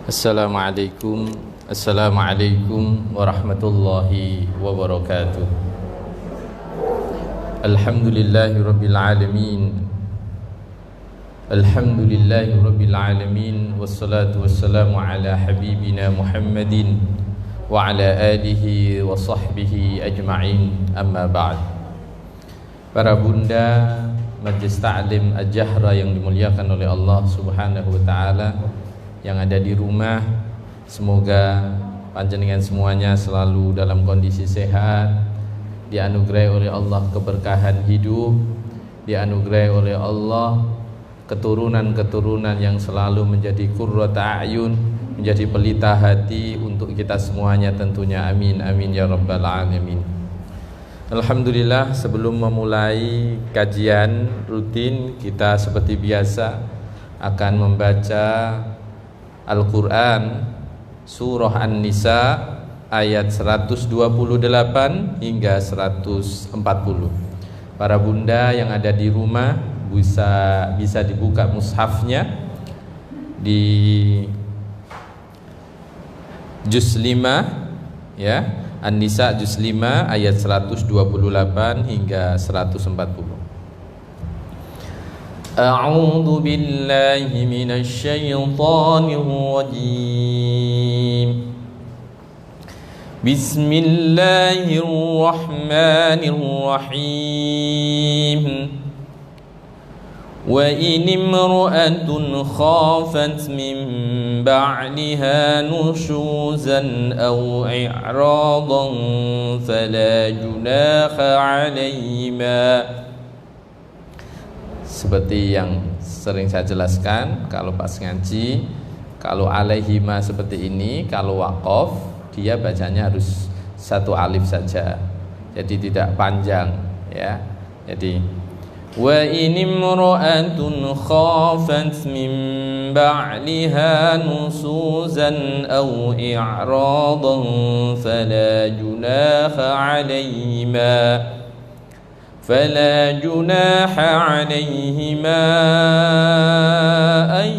Assalamualaikum warahmatullahi wabarakatuh. Alhamdulillahirabbil alamin wassalatu wassalamu ala habibina Muhammadin wa ala alihi wa sahbihi ajma'in, amma ba'd. Para bunda Majlis Ta'lim Al-Jahra yang dimuliakan oleh Allah Subhanahu wa taala, yang ada di rumah, semoga panjenengan semuanya selalu dalam kondisi sehat, dianugerahi oleh Allah keberkahan hidup, dianugerahi oleh Allah keturunan-keturunan yang selalu menjadi qurrata a'yun, menjadi pelita hati untuk kita semuanya tentunya, amin amin ya rabbal alamin. Alhamdulillah, sebelum memulai kajian rutin, kita seperti biasa akan membaca Al-Quran Surah An-Nisa ayat 128 hingga 140. Para bunda yang ada di rumah bisa dibuka mushafnya di juz 5 ya, An-Nisa juz 5 ayat 128 hingga 140. A'udzu billahi minasy syaithanir rajim. Bismillahirrahmanirrahim. Wa in imra'atun khafat min ba'liha nushuzan aw i'radan fala junaha 'alaihima. Seperti yang sering saya jelaskan, kalau pas ngaji, kalau alaihima seperti ini, kalau waqaf dia bacanya harus satu alif saja, jadi tidak panjang ya. Jadi wa in imra'atun khafat min ba'liha nusuzan aw i'radan fala junaha 'alaihima فلا جناح عليهما أن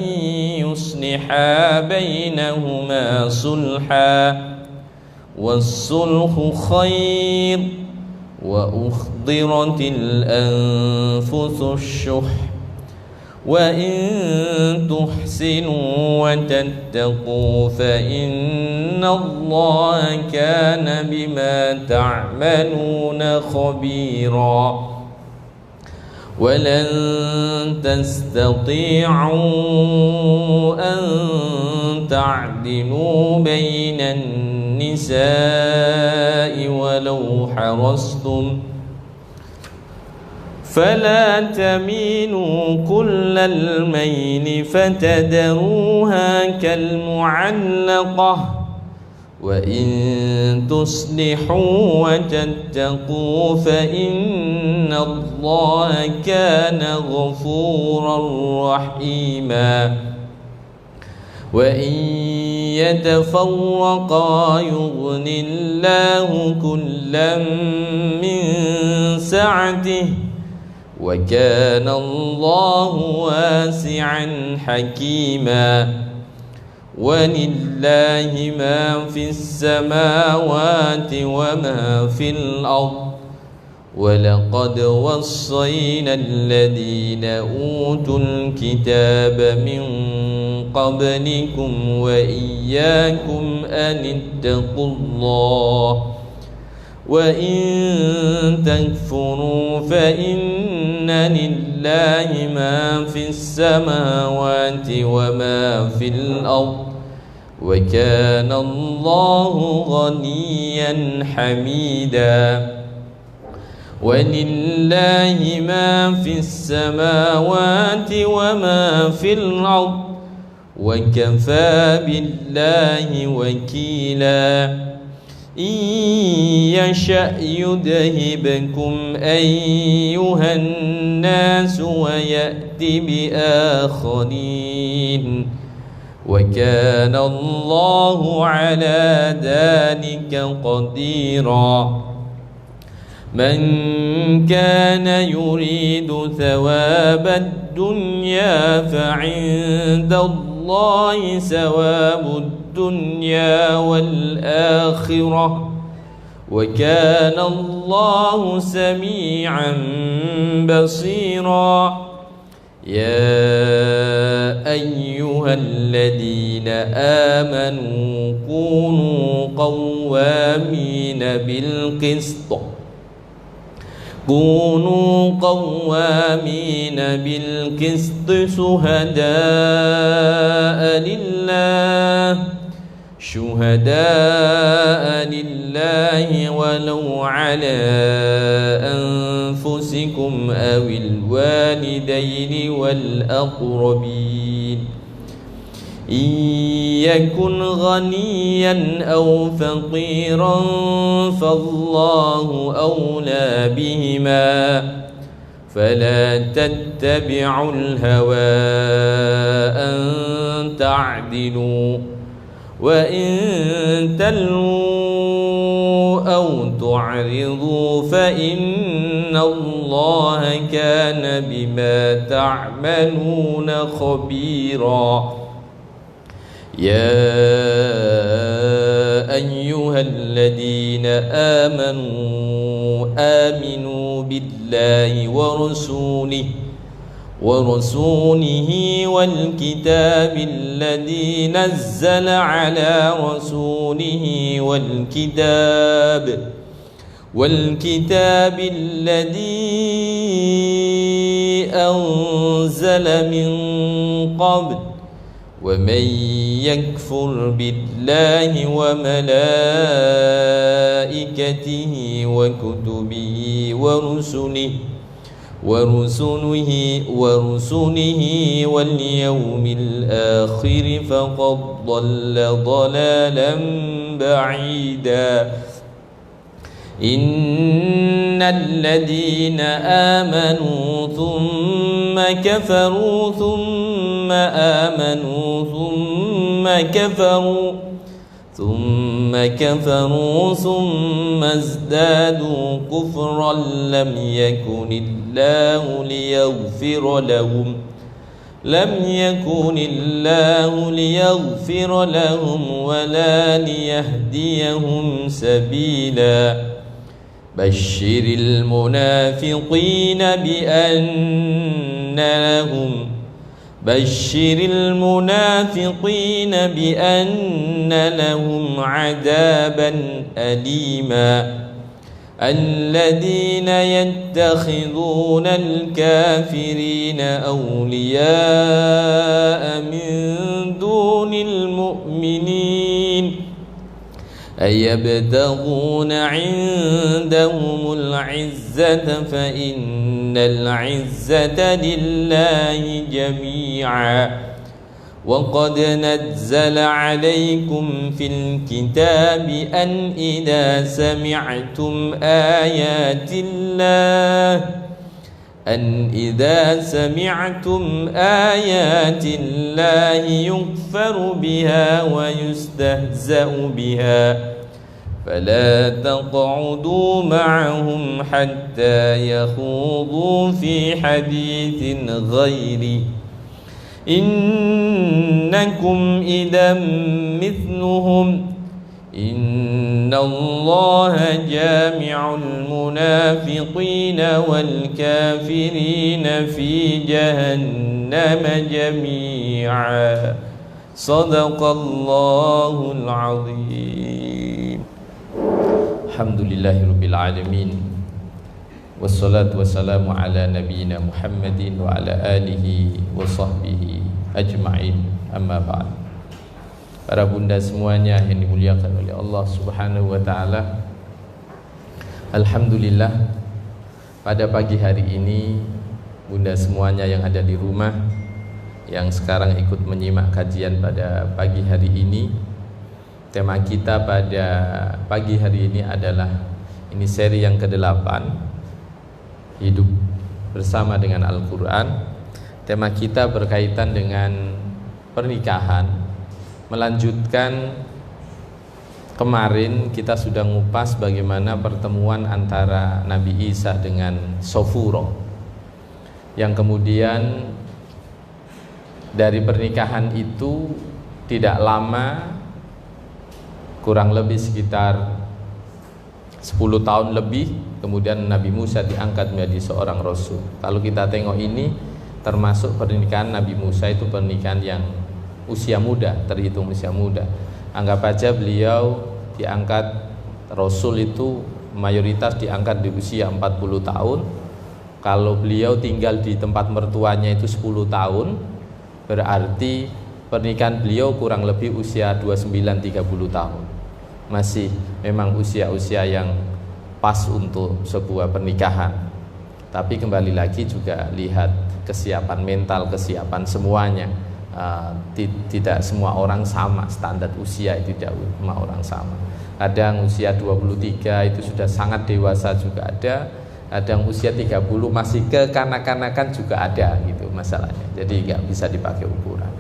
يصلحا بينهما صلحا والصلح خير وأحضرت الأنفس الشح وإن تحسنوا وتتقوا فإن الله كان بما تعملون خبيرا ولن تستطيعوا أن تعدلوا بين النساء ولو حرصتم فلا تميلوا كل الميل فتذروها كالمعلقة وإن تصلحوا وتتقوا فإن الله كان غفورا رحيما وإن يتفرقا يغن الله كلا من سعته وكان الله واسعا حكيما ولله ما في السماوات وما في الأرض ولقد وصينا الذين أوتوا الكتاب من قبلكم وإياكم أن اتقوا الله وإن تكفروا فإن لله ما في السماوات وما في الأرض وكان الله غنيا حميدا ولله ما في السماوات وما في الأرض وكفى بالله وكيلا إن يشأ يذهبكم أيها الناس ويأت بآخرين وكان الله على ذلك قديرا من كان يريد ثواب الدنيا فعند الله الله ثواب الدنيا والآخرة وكان الله سميعا بصيرا يا أيها الذين آمنوا كونوا قوامين بالقسط شهداء لله ولو على أنفسكم أو الوالدين والأقربين إن يكن غنيا أو فقيرا فالله أولى بهما فلا تتبعوا الهوى أن تعدلوا وإن تلووا أو تعرضوا فإن الله كان بما تعملون خبيرا يا أيها الذين آمنوا بالله ورسوله والكتاب الذي نزل على رسوله والكتاب الذي أنزل من قبل ومن يكفر بالله وملائكته وكتبه ورسله واليوم الآخر فقد ضل ضلالا بعيدا إن الذين آمنوا ثم كفروا ثم آمنوا ثم كفروا ثم ازدادوا كفرا لم يكن الله ليغفر لهم ولا ليهديهم سبيلا بشر المنافقين بأن لهم عذابا أليما الذين يتخذون الكافرين أولياء من دون المؤمنين أيبتغون عندهم العزة فإن العزة لله جميعا وقد نزل عليكم في الكتاب أن إذا سمعتم آيات الله يكفر بها ويستهزأ بها فلا تقعدوا معهم حتى يخوضوا في حديث غيره إنكم إذا مثلهم إن الله جامع المنافقين والكافرين في جهنم جميعا صدق الله العظيم الحمد لله رب العالمين والصلاة والسلام على نبينا محمد وعلى آله وصحبه أجمعين أما بعد. Para bunda semuanya yang dimuliakan oleh Allah Subhanahu wa taala. Alhamdulillah, pada pagi hari ini bunda semuanya yang ada di rumah yang sekarang ikut menyimak kajian pada pagi hari ini, tema kita pada pagi hari ini adalah seri yang ke-8, hidup bersama dengan Al-Quran. Tema kita berkaitan dengan pernikahan. Melanjutkan kemarin kita sudah ngupas bagaimana pertemuan antara Nabi Isa dengan Sofuro, yang kemudian Dari pernikahan itu tidak lama, kurang lebih sekitar 10 tahun lebih, kemudian Nabi Musa diangkat menjadi seorang rasul. Kalau kita tengok ini, termasuk pernikahan Nabi Musa itu pernikahan yang usia muda, terhitung usia muda. Anggap aja beliau diangkat rasul itu mayoritas diangkat di usia 40 tahun. Kalau beliau tinggal di tempat mertuanya itu 10 tahun, berarti pernikahan beliau kurang lebih usia 29-30 tahun. Masih memang usia-usia yang pas untuk sebuah pernikahan. Tapi kembali lagi juga lihat kesiapan mental, kesiapan semuanya. Tidak semua orang sama, standar usia itu tidak semua orang sama. Kadang usia 23 itu sudah sangat dewasa juga ada. Kadang usia 30 masih kekanak-kanakan juga ada gitu masalahnya. Jadi nggak bisa dipakai ukuran.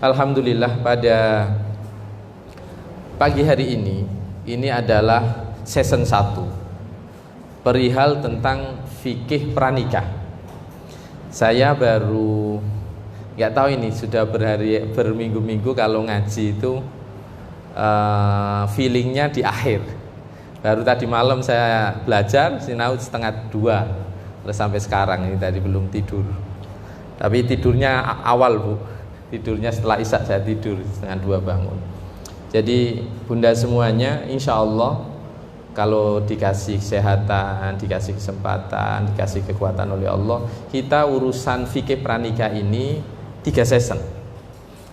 Alhamdulillah pada pagi hari ini adalah season 1 perihal tentang fikih pranikah. Saya baru nggak tahu ini sudah berminggu-minggu kalau ngaji itu feelingnya di akhir. Baru tadi malam saya belajar sinau 1:30 terus sampai sekarang ini tadi belum tidur. Tapi tidurnya awal Bu, tidurnya setelah isya saya tidur 1:30 bangun. Jadi bunda semuanya, insya Allah kalau dikasih kesehatan, dikasih kesempatan, dikasih kekuatan oleh Allah, kita urusan fikih pranikah ini 3 season.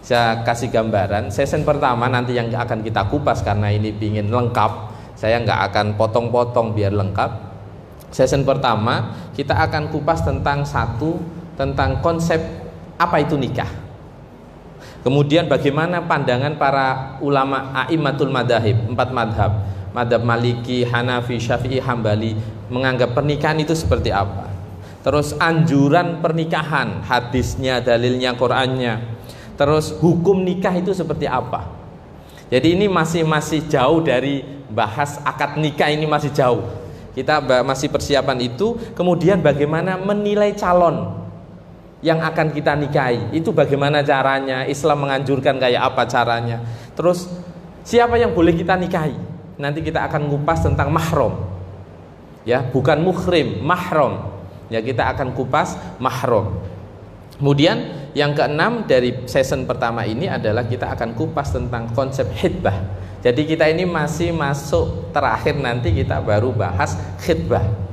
Saya kasih gambaran. Season pertama nanti yang akan kita kupas karena ini pingin lengkap. Saya nggak akan potong-potong biar lengkap. Season pertama kita akan kupas tentang tentang konsep apa itu nikah. Kemudian bagaimana pandangan para ulama a'immatul madzhab, 4 madhab, madhab Maliki, Hanafi, Syafi'i, Hambali, menganggap pernikahan itu seperti apa. Terus anjuran pernikahan, hadisnya, dalilnya, Qur'annya. Terus hukum nikah itu seperti apa. Jadi ini masih jauh dari bahas akad nikah, ini masih jauh. Kita masih persiapan itu. Kemudian bagaimana menilai calon yang akan kita nikahi, itu bagaimana caranya, Islam menganjurkan kayak apa caranya. Terus siapa yang boleh kita nikahi, nanti kita akan ngupas tentang mahram. Ya, bukan muhrim, mahram. Ya, kita akan kupas mahram. Kemudian yang keenam dari season pertama ini adalah kita akan kupas tentang konsep khitbah. Jadi kita ini masih masuk terakhir, nanti kita baru bahas khitbah.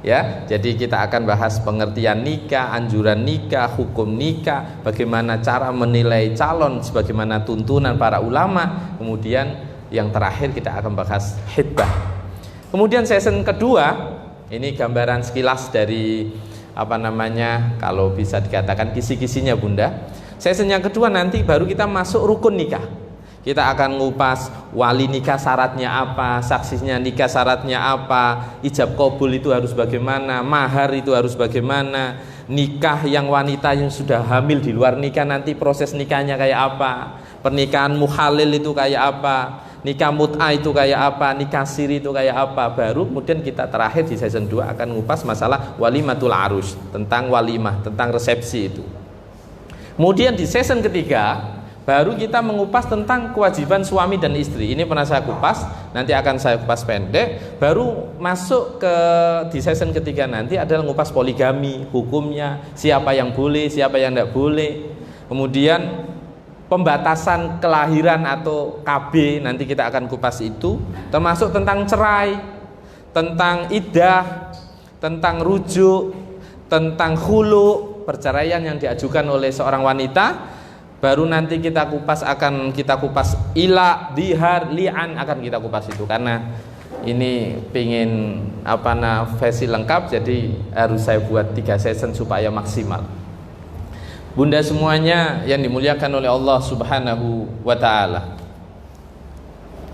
Ya, jadi kita akan bahas pengertian nikah, anjuran nikah, hukum nikah, bagaimana cara menilai calon sebagaimana tuntunan para ulama. Kemudian yang terakhir kita akan bahas khitbah. Kemudian season kedua, ini gambaran sekilas dari kalau bisa dikatakan kisi-kisinya bunda. Season yang kedua nanti baru kita masuk rukun nikah. Kita akan ngupas wali nikah syaratnya apa, saksinya nikah syaratnya apa, ijab qabul itu harus bagaimana, mahar itu harus bagaimana, nikah yang wanita yang sudah hamil di luar nikah nanti proses nikahnya kayak apa, pernikahan muhalil itu kayak apa, nikah mut'ah itu kayak apa, nikah siri itu kayak apa. Baru kemudian kita terakhir di season 2 akan ngupas masalah walimatul arus, tentang walimah, tentang resepsi itu. Kemudian di season ketiga baru kita mengupas tentang kewajiban suami dan istri. Ini pernah saya kupas, nanti akan saya kupas pendek. Baru masuk di season ketiga nanti adalah ngupas poligami, hukumnya, siapa yang boleh, siapa yang tidak boleh. Kemudian pembatasan kelahiran atau KB, nanti kita akan kupas itu, termasuk tentang cerai, tentang iddah, tentang rujuk, tentang khulu, perceraian yang diajukan oleh seorang wanita. Baru nanti akan kita kupas ila, dihar, li'an, akan kita kupas itu. Karena ini pingin versi lengkap, jadi harus saya buat 3 season supaya maksimal. Bunda semuanya yang dimuliakan oleh Allah Subhanahu wa ta'ala,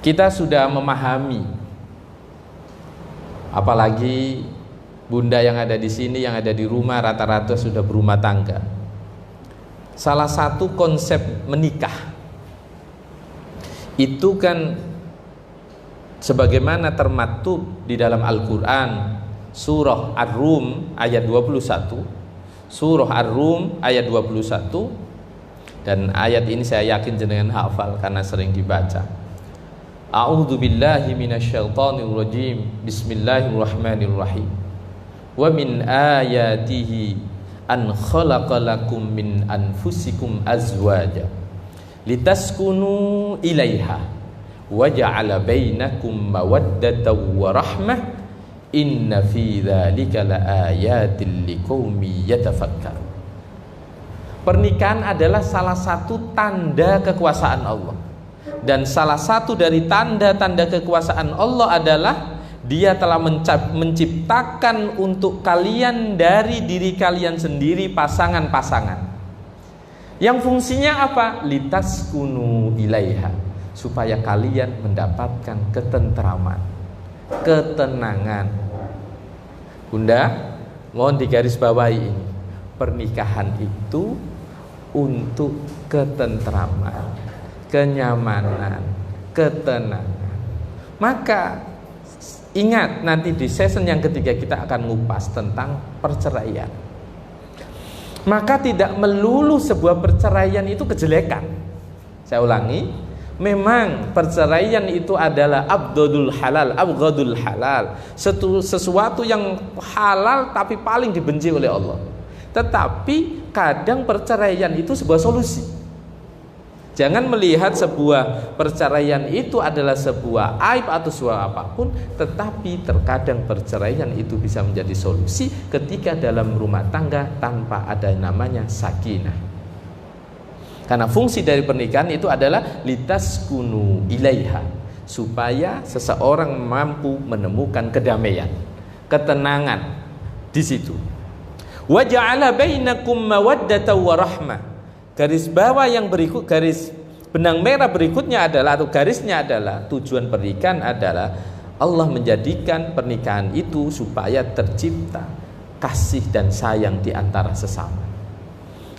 kita sudah memahami, apalagi bunda yang ada di sini, yang ada di rumah, rata-rata sudah berumah tangga. Salah satu konsep menikah itu kan sebagaimana termaktub di dalam Al-Quran, surah Ar-Rum ayat 21, surah Ar-Rum ayat 21, Dan ayat ini saya yakin jenengan hafal karena sering dibaca. A'udzu billahi minasyaitonir rajim. Bismillahirrahmanirrahim. Wa min ayatihi an khalaqalakum min anfusikum azwaja litaskunu ilaiha wa ja'ala bainakum mawaddatan wa rahmah inna fi dzalika laayatil liqaumin yatafakkarun. Pernikahan adalah salah satu tanda kekuasaan Allah. Dan salah satu dari tanda-tanda kekuasaan Allah adalah Dia telah menciptakan untuk kalian dari diri kalian sendiri pasangan-pasangan. Yang fungsinya apa? Litaskunu ilaiha, supaya kalian mendapatkan ketentraman, ketenangan. Bunda, mohon digarisbawahi ini. Pernikahan itu untuk ketentraman, kenyamanan, ketenangan. Maka ingat, nanti di season yang ketiga kita akan ngupas tentang perceraian. Maka tidak melulu sebuah perceraian itu kejelekan. Saya ulangi, memang perceraian itu adalah abghadul halal, sesuatu yang halal tapi paling dibenci oleh Allah. Tetapi kadang perceraian itu sebuah solusi. Jangan melihat sebuah perceraian itu adalah sebuah aib atau sebuah apapun, tetapi terkadang perceraian itu bisa menjadi solusi ketika dalam rumah tangga tanpa ada namanya sakinah. Karena fungsi dari pernikahan itu adalah litaskunu ilaiha, supaya seseorang mampu menemukan kedamaian, ketenangan di situ. Wa ja'ala bainakum mawaddatan wa rahmah. Garis bawah yang berikut, garis benang merah berikutnya adalah, atau garisnya adalah, tujuan pernikahan adalah Allah menjadikan pernikahan itu supaya tercipta kasih dan sayang di antara sesama.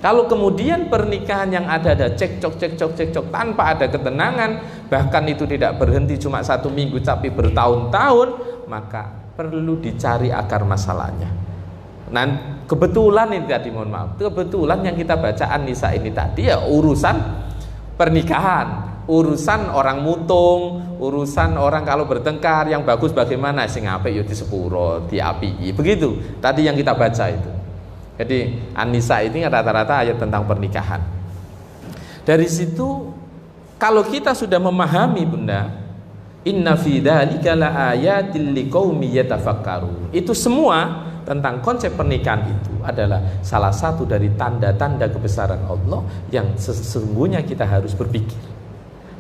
Kalau kemudian pernikahan yang ada cekcok tanpa ada ketenangan, bahkan itu tidak berhenti cuma 1 minggu tapi bertahun-tahun, maka perlu dicari akar masalahnya. Nah, kebetulan ini tadi, mohon maaf, kebetulan yang kita baca An-Nisa ini tadi ya urusan pernikahan, urusan orang mutung, urusan orang kalau bertengkar yang bagus bagaimana, sing apik yo disepuro, diapii. Begitu tadi yang kita baca itu. Jadi An-Nisa ini rata-rata ayat tentang pernikahan. Dari situ kalau kita sudah memahami, Bunda, inna fi dzalika laayatil liqaumin yatafakkarun. Itu semua tentang konsep pernikahan itu adalah salah satu dari tanda-tanda kebesaran Allah yang sesungguhnya kita harus berpikir.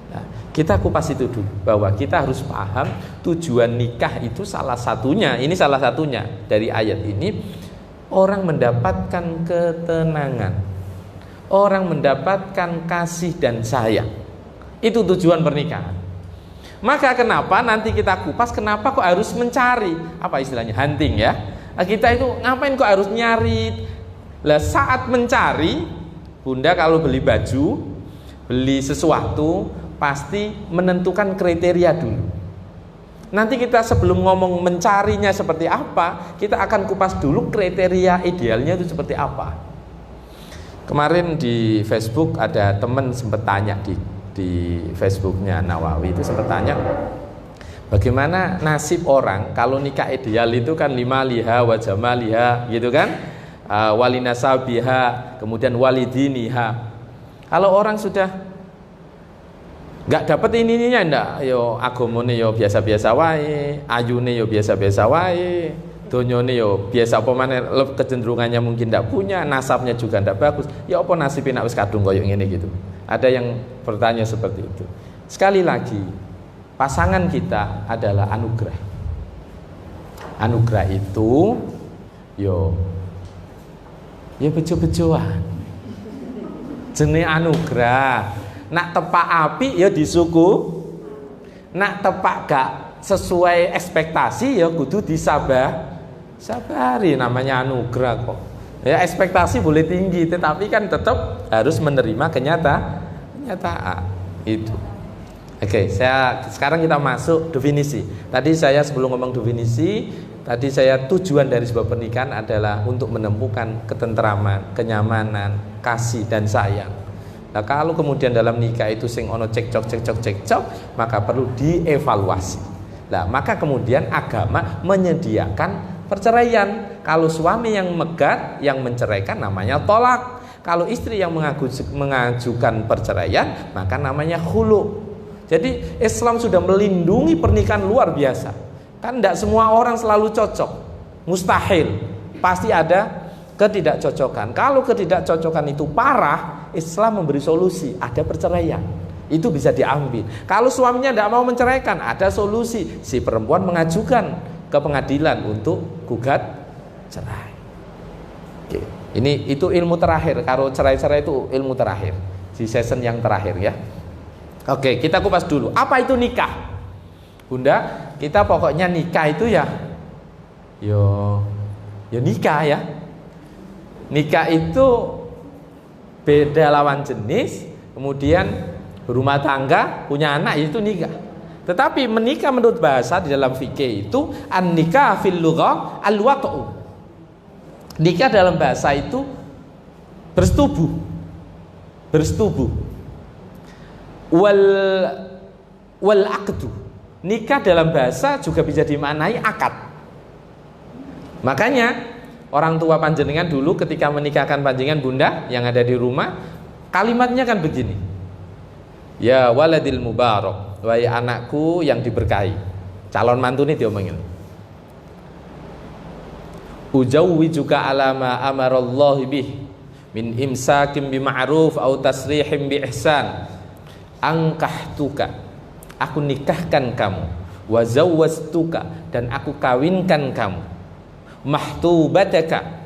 Nah, kita kupas itu dulu, bahwa kita harus paham tujuan nikah itu salah satunya, ini salah satunya dari ayat ini, orang mendapatkan ketenangan, orang mendapatkan kasih dan sayang. Itu tujuan pernikahan. Maka kenapa nanti kita kupas, kenapa kok harus mencari, apa istilahnya, hunting ya. Kita itu ngapain kok harus nyari? Lah saat mencari, Bunda kalau beli baju, beli sesuatu, pasti menentukan kriteria dulu. Nanti kita sebelum ngomong mencarinya seperti apa, kita akan kupas dulu kriteria idealnya itu seperti apa. Kemarin di Facebook ada teman sempat tanya di Facebooknya Nawawi, itu sempat tanya, bagaimana nasib orang kalau nikah ideal itu kan lima liha wa jamaliha gitu kan, walinasabiha, kemudian walidiniha. Kalau orang sudah nggak dapat ininya ndak, yo agamane yo biasa-biasa wae, ayune yo biasa-biasa wae, donyane yo biasa apa maneh, kecenderungannya mungkin ndak punya, nasabnya juga ndak bagus, ya apa nasibnya nak wis kadung koyo ngene gitu. Ada yang bertanya seperti itu. Sekali lagi, pasangan kita adalah anugerah. Anugerah itu yo bejo-bejoan. Jenenge anugerah. Nak tepak api ya disuku. Nak tepak gak sesuai ekspektasi ya kudu sabari, namanya anugerah kok. Ya ekspektasi boleh tinggi, tetapi kan tetap harus menerima kenyataan itu. Oke, sekarang kita masuk definisi. Tadi saya sebelum ngomong definisi, tadi saya tujuan dari sebuah pernikahan adalah untuk menemukan ketentraman, kenyamanan, kasih dan sayang. Nah, kalau kemudian dalam nikah itu sing ono cekcok, maka perlu dievaluasi. Nah, maka kemudian agama menyediakan perceraian. Kalau suami yang megat, yang menceraikan namanya tolak. Kalau istri yang mengajukan perceraian, maka namanya khulu. Jadi Islam sudah melindungi pernikahan luar biasa. Kan tidak semua orang selalu cocok, mustahil. Pasti ada ketidakcocokan. Kalau ketidakcocokan itu parah, Islam memberi solusi, ada perceraian. Itu bisa diambil. Kalau suaminya tidak mau menceraikan, ada solusi. Si perempuan mengajukan ke pengadilan untuk gugat cerai. Oke. Itu ilmu terakhir. Kalau cerai-cerai itu ilmu terakhir. Di season yang terakhir ya. Oke, kita kupas dulu. Apa itu nikah? Bunda, kita pokoknya nikah itu ya nikah ya. Nikah itu beda lawan jenis, kemudian berumah tangga, punya anak, itu nikah. Tetapi menikah menurut bahasa di dalam fikih itu an-nikah fil lughah al-wat'u. Nikah dalam bahasa itu bersetubuh. Wal aqdu. Nikah dalam bahasa juga bisa dimaknai akad. Makanya orang tua panjenengan dulu ketika menikahkan panjenengan bunda yang ada di rumah, kalimatnya kan begini. Ya waladil mubarak, wahai anakku yang diberkahi. Calon mantu ini diomongin. Ujawwijuka ala ma amarallahu bih min imsakim bima'ruf au tasrihim bi ihsan. Angkahtuka, aku nikahkan kamu. Wa zawwaztuka, dan aku kawinkan kamu. Mahtubataka,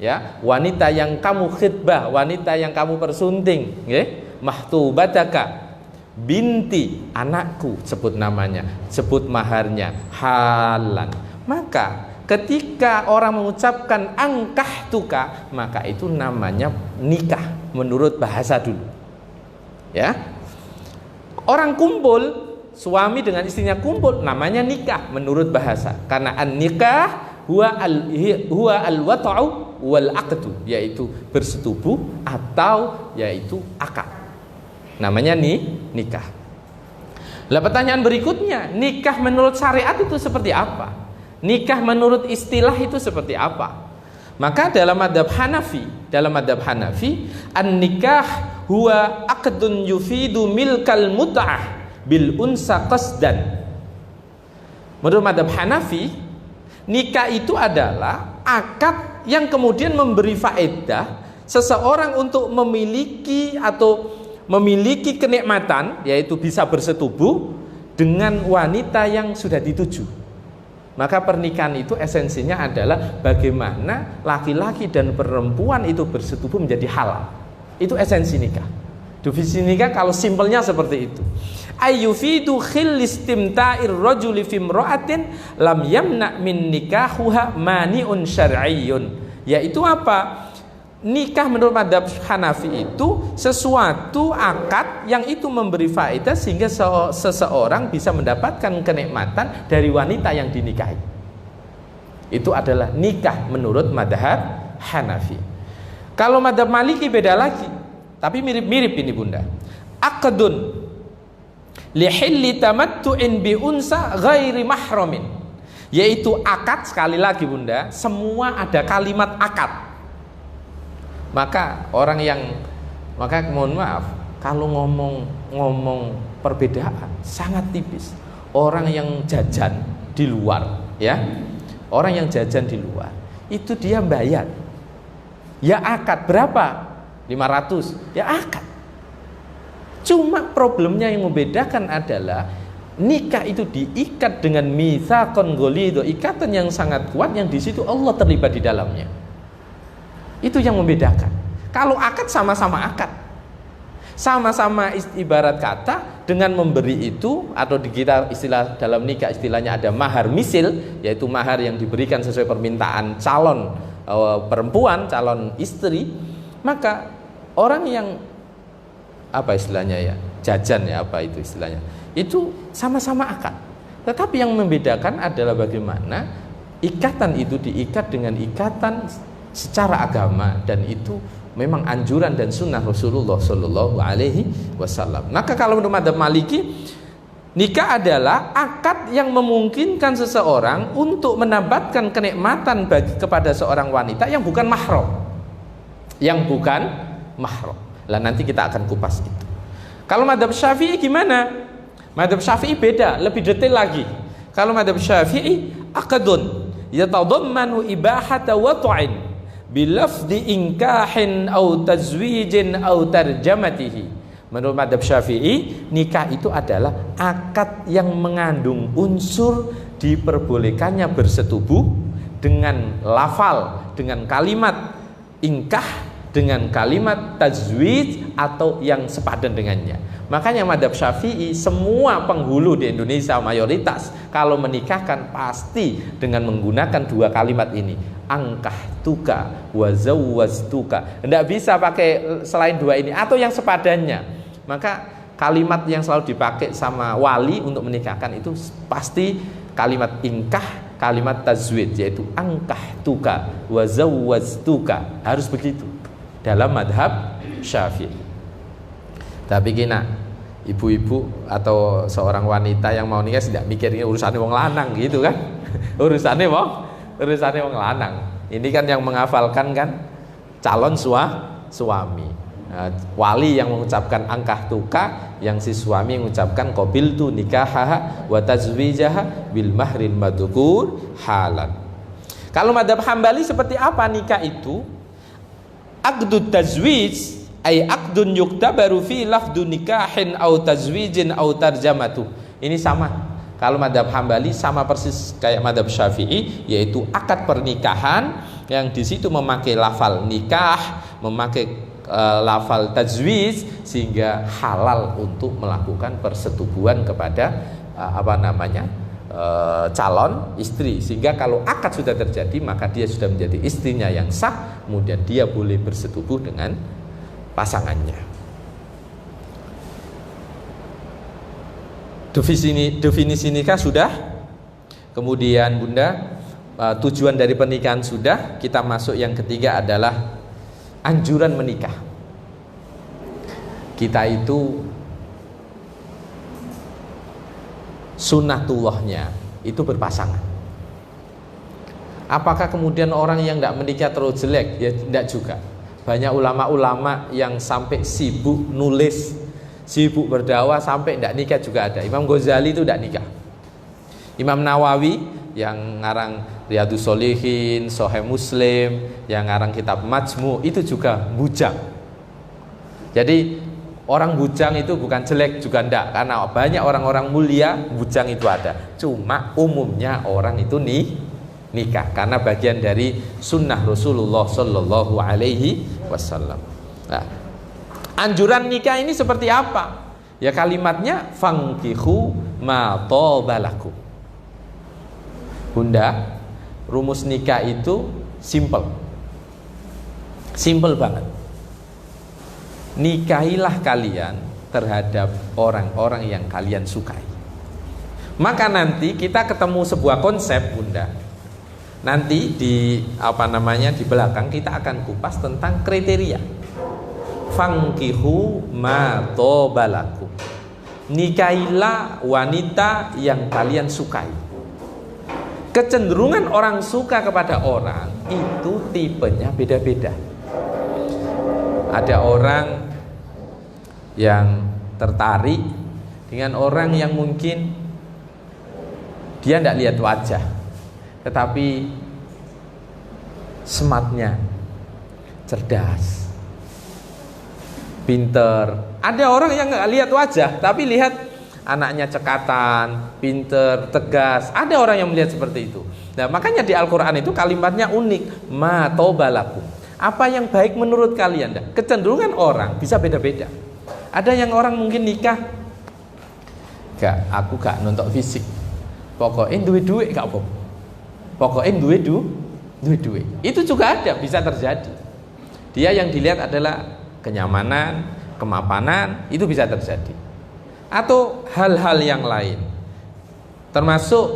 ya, wanita yang kamu khitbah, wanita yang kamu persunting, nggih. Mahtubataka, binti, anakku, sebut namanya, sebut maharnya, halan. Maka ketika orang mengucapkan angkahtuka, maka itu namanya nikah menurut bahasa dulu. Ya. Orang kumpul, suami dengan istrinya kumpul, namanya nikah menurut bahasa. Karena an-nikah huwa al-wat'u wal aqdu, yaitu bersetubuh atau yaitu akad. Namanya nikah. Lah pertanyaan berikutnya, nikah menurut syariat itu seperti apa? Nikah menurut istilah itu seperti apa? Maka dalam madhab Hanafi, an-nikah huwa aqdun yufidu milkal mut'ah bil unsa qasdan. Menurut madhab Hanafi, nikah itu adalah akad yang kemudian memberi faedah seseorang untuk memiliki kenikmatan, yaitu bisa bersetubuh dengan wanita yang sudah dituju. Maka pernikahan itu esensinya adalah bagaimana laki-laki dan perempuan itu bersetubuh menjadi halal. Itu esensi nikah. Definisi nikah kalau simpelnya seperti itu. Ayyufidu khilistimta'ir rajuli fi imra'atin lam yamna min nikahuha mani'un syar'iyyun. Yaitu apa? Nikah menurut madhab Hanafi itu sesuatu akad yang itu memberi faedah sehingga seseorang bisa mendapatkan kenikmatan dari wanita yang dinikahi. Itu adalah nikah menurut madhab Hanafi. Kalau madhab Maliki beda lagi, tapi mirip-mirip ini bunda. Aqdun lihilli tamattu'in bi unsa ghairi mahramin, yaitu akad, sekali lagi bunda, semua ada kalimat akad. Maka mohon maaf kalau ngomong perbedaan sangat tipis. Orang yang jajan di luar, ya, orang yang jajan di luar itu dia bayar, ya akad berapa? 500, ya akad. Cuma problemnya yang membedakan adalah nikah itu diikat dengan mitsaqon ghalidho, ikatan yang sangat kuat yang di situ Allah terlibat di dalamnya. Itu yang membedakan. Kalau akad sama-sama akad, sama-sama ibarat kata dengan memberi itu, atau di kita istilah dalam nikah istilahnya ada mahar misil, yaitu mahar yang diberikan sesuai permintaan calon perempuan, calon istri. Maka orang yang apa istilahnya ya, jajan ya, apa itu istilahnya, itu sama-sama akad. Tetapi yang membedakan adalah bagaimana ikatan itu diikat dengan ikatan secara agama, dan itu memang anjuran dan sunnah Rasulullah Shallallahu Alaihi Wasallam. Maka kalau menurut madzhab Maliki, nikah adalah akad yang memungkinkan seseorang untuk mendapatkan kenikmatan kepada seorang wanita yang bukan mahram. Lah nanti kita akan kupas itu. Kalau madzhab Syafi'i gimana? Madzhab Syafi'i beda, lebih detail lagi. Kalau madzhab Syafi'i, aqdun yatadammanu ibahata wat'in bilafdi inkahin au tazwijin au tarjamatihi. Menurut madzhab Syafi'i, nikah itu adalah akad yang mengandung unsur diperbolehkannya bersetubuh dengan lafal, dengan kalimat inkah, dengan kalimat tajwid atau yang sepadan dengannya. Makanya madzhab Syafi'i, semua penghulu di Indonesia mayoritas kalau menikahkan pasti dengan menggunakan dua kalimat ini, ankahtuka wa zawwaztuka. Tidak bisa pakai selain dua ini atau yang sepadannya. Maka kalimat yang selalu dipakai sama wali untuk menikahkan itu pasti kalimat inkah, kalimat tajwid, yaitu ankahtuka wa zawwaztuka. Harus begitu dalam madhab Syafi'i. Tapi kina ibu-ibu atau seorang wanita yang mau nikah tidak mikirnya urusannya wong lanang gitu kan. urusannya wong lanang. Ini kan yang menghafalkan kan calon suami. Nah, wali yang mengucapkan ankahtuka, yang si suami mengucapkan qabiltu nikahaha wa tazwijaha bil mahril madhkur halan. Kalau madhab Hambali seperti apa nikah itu? Aqdut tazwij ay aqdun yuktabaru fi lafdun nikahin au tazwijin au tarjamatu. Ini sama. Kalau madhab Hambali sama persis kayak madhab Syafi'i, yaitu akad pernikahan yang di situ memakai lafal nikah, memakai lafal tajwid, sehingga halal untuk melakukan persetubuhan kepada calon istri. Sehingga kalau akad sudah terjadi, maka dia sudah menjadi istrinya yang sah, kemudian dia boleh bersetubuh dengan pasangannya. Definisi nikah sudah, kemudian Bunda, tujuan dari pernikahan sudah. Kita masuk yang ketiga adalah anjuran menikah. Kita itu sunnatullahnya itu berpasangan. Apakah kemudian orang yang tidak menikah terlalu jelek? Ya tidak juga. Banyak ulama-ulama yang sampai sibuk nulis, sibuk berdakwah sampai tidak nikah juga ada. Imam Ghazali itu tidak nikah. Imam Nawawi yang ngarang Riyadhus Shalihin, Sahih Muslim, yang ngarang kitab Majmu, itu juga bujang. Jadi orang bujang itu bukan jelek juga enggak, karena banyak orang-orang mulia bujang itu ada. Cuma umumnya orang itu nikah karena bagian dari sunnah Rasulullah Shallallahu Alaihi Wasallam. Nah, anjuran nikah ini seperti apa? Ya kalimatnya fankihu ma tobalakum. Bunda, rumus nikah itu simple banget. Nikahilah kalian terhadap orang-orang yang kalian sukai. Maka nanti kita ketemu sebuah konsep, Bunda. Nanti di di belakang kita akan kupas tentang kriteria. Fankihu ma tobalakum. Nikahilah wanita yang kalian sukai. Kecenderungan orang suka kepada orang itu tipenya beda-beda. Ada orang yang tertarik dengan orang yang mungkin dia tidak lihat wajah, tetapi smartnya, cerdas, pinter. Ada orang yang nggak lihat wajah, tapi lihat anaknya cekatan, pinter, tegas. Ada orang yang melihat seperti itu. Nah, makanya di Al-Quran itu kalimatnya unik. Ma tobalakum. Apa yang baik menurut kalian? Kecenderungan orang bisa beda-beda. Ada yang orang mungkin nikah, aku gak nonton fisik, pokoknya duit gak apa. Pokoknya duit. Itu juga ada, bisa terjadi. Dia yang dilihat adalah kenyamanan, kemapanan, itu bisa terjadi. Atau hal-hal yang lain, termasuk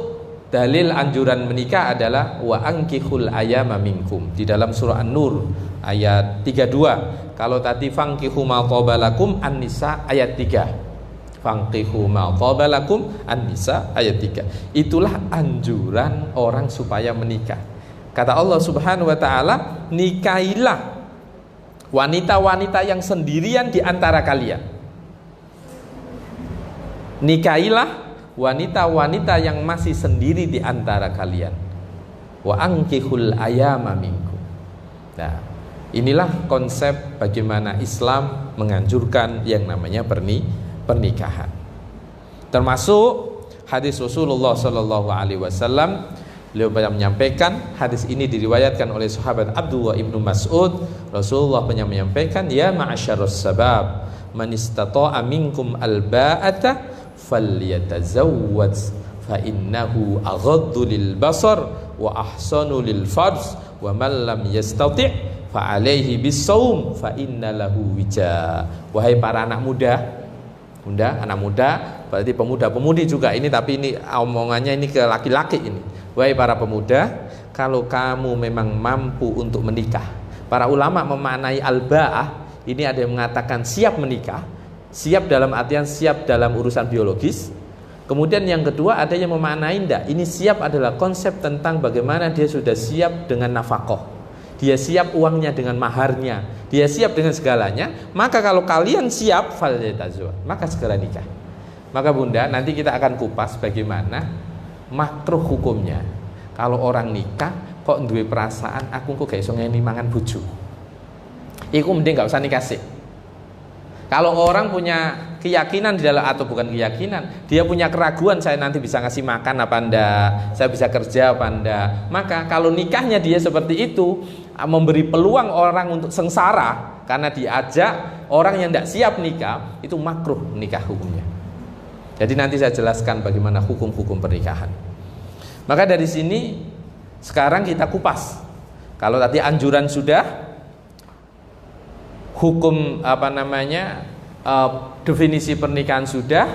dalil anjuran menikah adalah wa ankihul ayama minkum di dalam surah An-Nur ayat 32. Kalau tadi fankihu ma qabalakum an-nisa ayat 3. Fankihu ma qabalakum an-nisa ayat 3. Itulah anjuran orang supaya menikah. Kata Allah Subhanahu wa taala, nikahilah wanita-wanita yang sendirian di antara kalian. Nikahilah wanita-wanita yang masih sendiri di antara kalian. Wa ankihul ayama minkum. Nah, inilah konsep bagaimana Islam menganjurkan yang namanya pernikahan. Termasuk hadis Rasulullah sallallahu alaihi wasallam, beliau menyampaikan, hadis ini diriwayatkan oleh sahabat Abdullah ibnu Mas'ud. Rasulullah menyampaikan, ya ma'asyarus sabab man istata'a minkum alba'ata falyatazawwaj fa innahu aghaddu lil basar wa ahsanu lil farj wa man lam yastati' fa alaihi bisawm fa inna lahu wija. Wahai para anak muda, anak muda berarti pemuda-pemudi juga ini, tapi ini omongannya ini ke laki-laki ini. Wahai para pemuda, kalau kamu memang mampu untuk menikah. Para ulama memaknai al-ba'ah ini, ada yang mengatakan siap menikah, siap dalam artian siap dalam urusan biologis. Kemudian yang kedua ada yang memaknai enggak, ini siap adalah konsep tentang bagaimana dia sudah siap dengan nafkah, dia siap uangnya dengan maharnya, dia siap dengan segalanya. Maka kalau kalian siap, falyatazawwaj, maka segera nikah. Maka bunda, nanti kita akan kupas bagaimana makruh hukumnya. Kalau orang nikah kok duwe perasaan aku kok gak iso ngeni mangan bojo, iku mending gak usah nikah sih. Kalau orang punya keyakinan di dalam, atau bukan keyakinan, dia punya keraguan, saya nanti bisa ngasih makan apa enggak, saya bisa kerja apa enggak, maka kalau nikahnya dia seperti itu, memberi peluang orang untuk sengsara karena diajak orang yang tidak siap nikah, itu makruh nikah hukumnya. Jadi nanti saya jelaskan bagaimana hukum-hukum pernikahan. Maka dari sini sekarang kita kupas. Kalau tadi anjuran sudah, hukum definisi pernikahan sudah,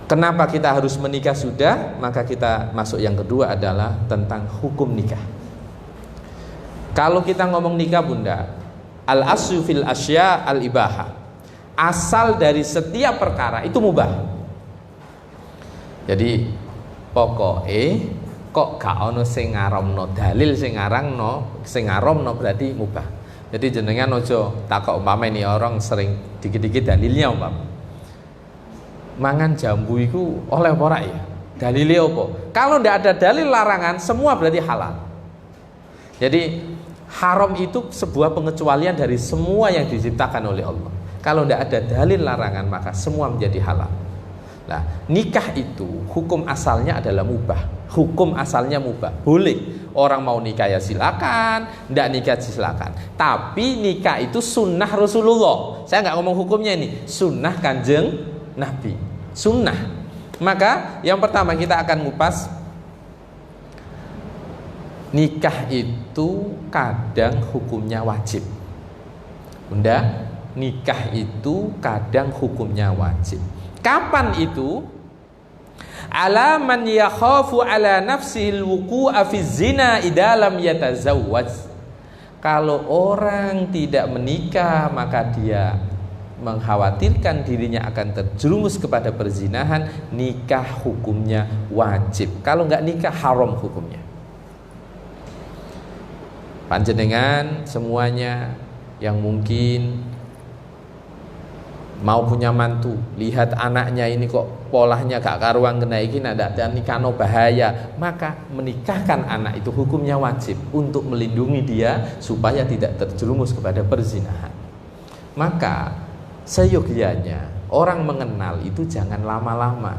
kenapa kita harus menikah sudah, maka kita masuk yang kedua adalah tentang hukum nikah. Kalau kita ngomong nikah bunda, al-asyu fil asya al-ibaha, asal dari setiap perkara itu mubah. Jadi pokoknya kok gak ono sing ngaramno, dalil sing ngarangno, sing ngaramno berarti mubah. Jadi jenengan ojo takok umpama ini orang sering dikit-dikit dalilnya umpama mangan jambu itu oleh apa ora ya? Dalilnya apa? Kalau tidak ada dalil larangan, semua berarti halal. Jadi haram itu sebuah pengecualian dari semua yang diciptakan oleh Allah. Kalau tidak ada dalil larangan, maka semua menjadi halal. Nah, nikah itu hukum asalnya adalah mubah. Hukum asalnya mubah, boleh. Orang mau nikah ya silakan, tidak nikah silakan. Tapi nikah itu sunnah Rasulullah. Saya nggak ngomong hukumnya ini, sunnah Kanjeng Nabi, sunnah. Maka yang pertama kita akan ngupas, nikah itu kadang hukumnya wajib. Bunda, nikah itu kadang hukumnya wajib. Kapan itu? Ala man yakhafu ala nafsil wuqu'a fi zina idza lam yatazawwaj. Kalau orang tidak menikah, maka dia mengkhawatirkan dirinya akan terjerumus kepada perzinahan, nikah hukumnya wajib. Kalau enggak nikah haram hukumnya. Panjenengan semuanya yang mungkin mau punya mantu, lihat anaknya ini kok polanya gak karuan kena iki ndak nikahno bahaya, maka menikahkan anak itu hukumnya wajib untuk melindungi dia supaya tidak terjerumus kepada perzinahan. Maka seyogianya orang mengenal itu jangan lama-lama,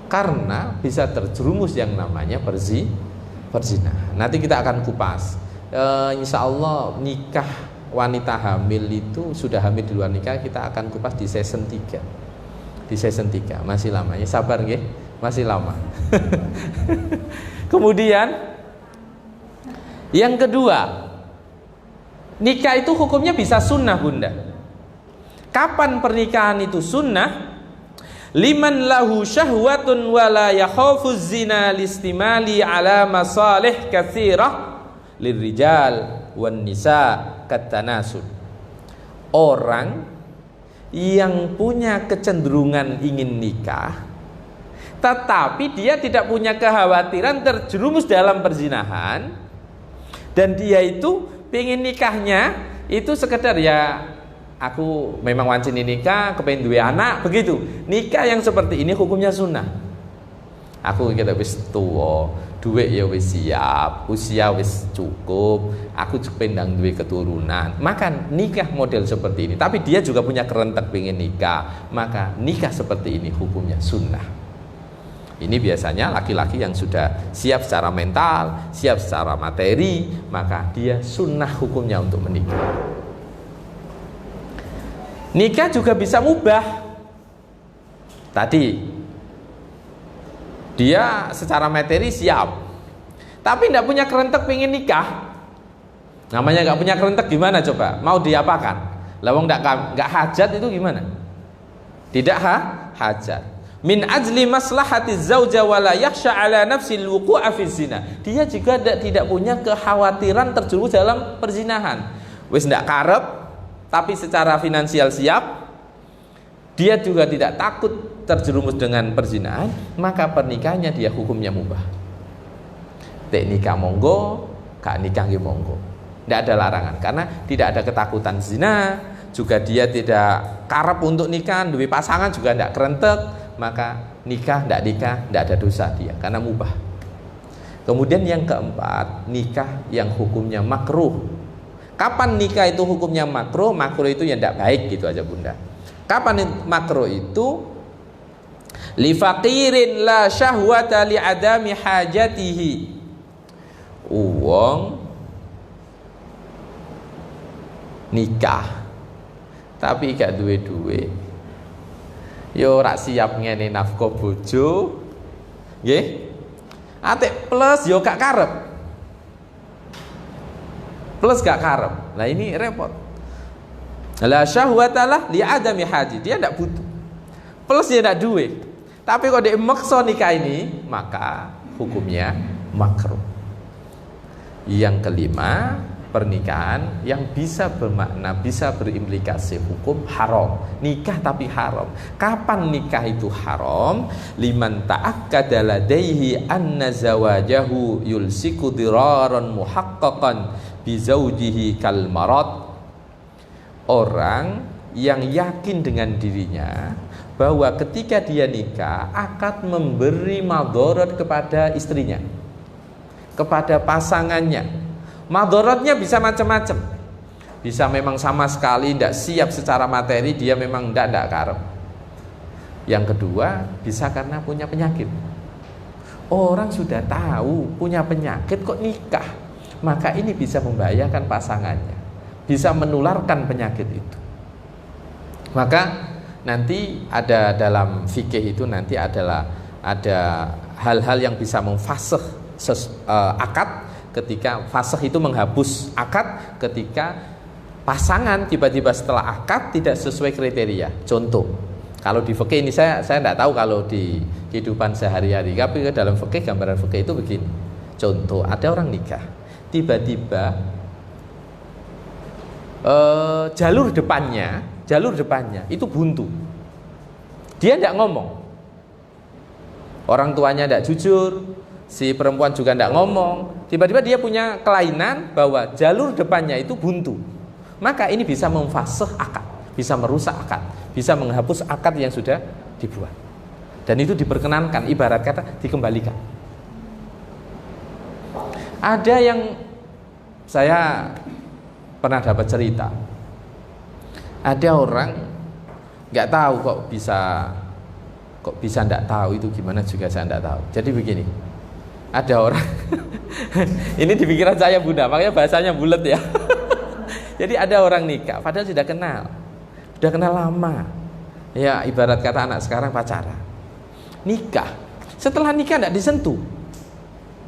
karena bisa terjerumus yang namanya perzinahan. Nanti kita akan kupas. Insya Allah nikah wanita hamil itu sudah hamil di luar nikah kita akan kupas di season 3. Di season 3 masih lama ya, sabar nggih, masih lama. Kemudian yang kedua, nikah itu hukumnya bisa sunnah bunda. Kapan pernikahan itu sunnah? liman lahu syahwatun wa la yakhafu zina listimali ala masalih katsirah lirrijal wan nisa katanasud. Orang yang punya kecenderungan ingin nikah tetapi dia tidak punya kekhawatiran terjerumus dalam perzinahan, dan dia itu pengen nikahnya itu sekedar ya aku memang wancin nikah, kepengen duwe anak, begitu. Nikah yang seperti ini hukumnya sunnah. Aku kita wis tua, duit ya wis siap, usia wis cukup, aku pengen duwe keturunan. Maka nikah model seperti ini. Tapi dia juga punya kerentek pengen nikah, maka nikah seperti ini hukumnya sunnah. Ini biasanya laki-laki yang sudah siap secara mental, siap secara materi, maka dia sunnah hukumnya untuk menikah. Nikah juga bisa mubah. Tadi dia secara materi siap, tapi tidak punya kerentek pengen nikah. Namanya nggak punya kerentek gimana coba? Mau diapakan? Lawang nggak hajat itu gimana? Tidak hajat. Min ajli maslahati zauja wala yakhsha ala nafsil wuqu'a fi zina. Dia juga tidak punya kekhawatiran terjerumus dalam perzinahan. Wis ndak karep tapi secara finansial siap. Dia juga tidak takut terjerumus dengan perzinahan, maka pernikahannya dia hukumnya mubah. Tek nikah monggo, gak nikah nggih monggo. Ndak ada larangan karena tidak ada ketakutan zina, juga dia tidak karep untuk nikah, duwe pasangan juga ndak kerentek. Maka nikah, tidak ada dosa dia karena mubah. Kemudian yang keempat, nikah yang hukumnya makruh. Kapan nikah itu hukumnya makruh? Makruh itu yang tidak baik gitu aja Bunda. Kapan makruh itu? Li faqirin la syahwata li adami hajatihi. Uang nikah tapi gak duwe-duwe. Yo rak siap ngene nafkah bojo, nggih. Atik plus yo gak karep. Plus gak karep. Nah ini repot. La syahwatalah li adami haji. Dia ndak butuh. Plus dia ndak duwe. Tapi kalau dia maksa nikah ini, maka hukumnya makruh. Yang kelima, pernikahan yang bisa bermakna, bisa berimplikasi hukum haram. Nikah tapi haram. Kapan nikah itu haram? Liman ta'akkada ladaihi anna zawajahu yulsiku diraran muhaqqaqan bi zawjihi kal marad. Orang yang yakin dengan dirinya bahwa ketika dia nikah akan memberi madarat kepada istrinya, kepada pasangannya. Madaratnya bisa macam-macam. Bisa memang sama sekali tidak siap secara materi, dia memang tidak karep. Yang kedua, bisa karena punya penyakit. Orang sudah tahu punya penyakit kok nikah, maka ini bisa membahayakan pasangannya, bisa menularkan penyakit itu. Maka nanti ada dalam fikih itu nanti ada hal-hal yang bisa memfasih akad. Ketika fasakh itu menghapus akad ketika pasangan tiba-tiba setelah akad tidak sesuai kriteria. Contoh, kalau di fikih ini saya tidak tahu kalau di kehidupan sehari-hari, tapi dalam fikih, gambaran fikih itu begini. Contoh, ada orang nikah, tiba-tiba jalur depannya itu buntu. Dia tidak ngomong. Orang tuanya tidak jujur, si perempuan juga tidak ngomong. Tiba-tiba dia punya kelainan bahwa jalur depannya itu buntu. Maka ini bisa memfasih akad, bisa merusak akad, bisa menghapus akad yang sudah dibuat. Dan itu diperkenankan, ibarat kata dikembalikan. Ada yang saya pernah dapat cerita, ada orang nggak tahu kok bisa nggak tahu itu gimana juga saya nggak tahu. Jadi begini, ada orang ini di pikiran saya Bunda, makanya bahasanya bulat ya. Jadi ada orang nikah padahal sudah kenal lama, ya ibarat kata anak sekarang pacaran, nikah, setelah nikah tidak disentuh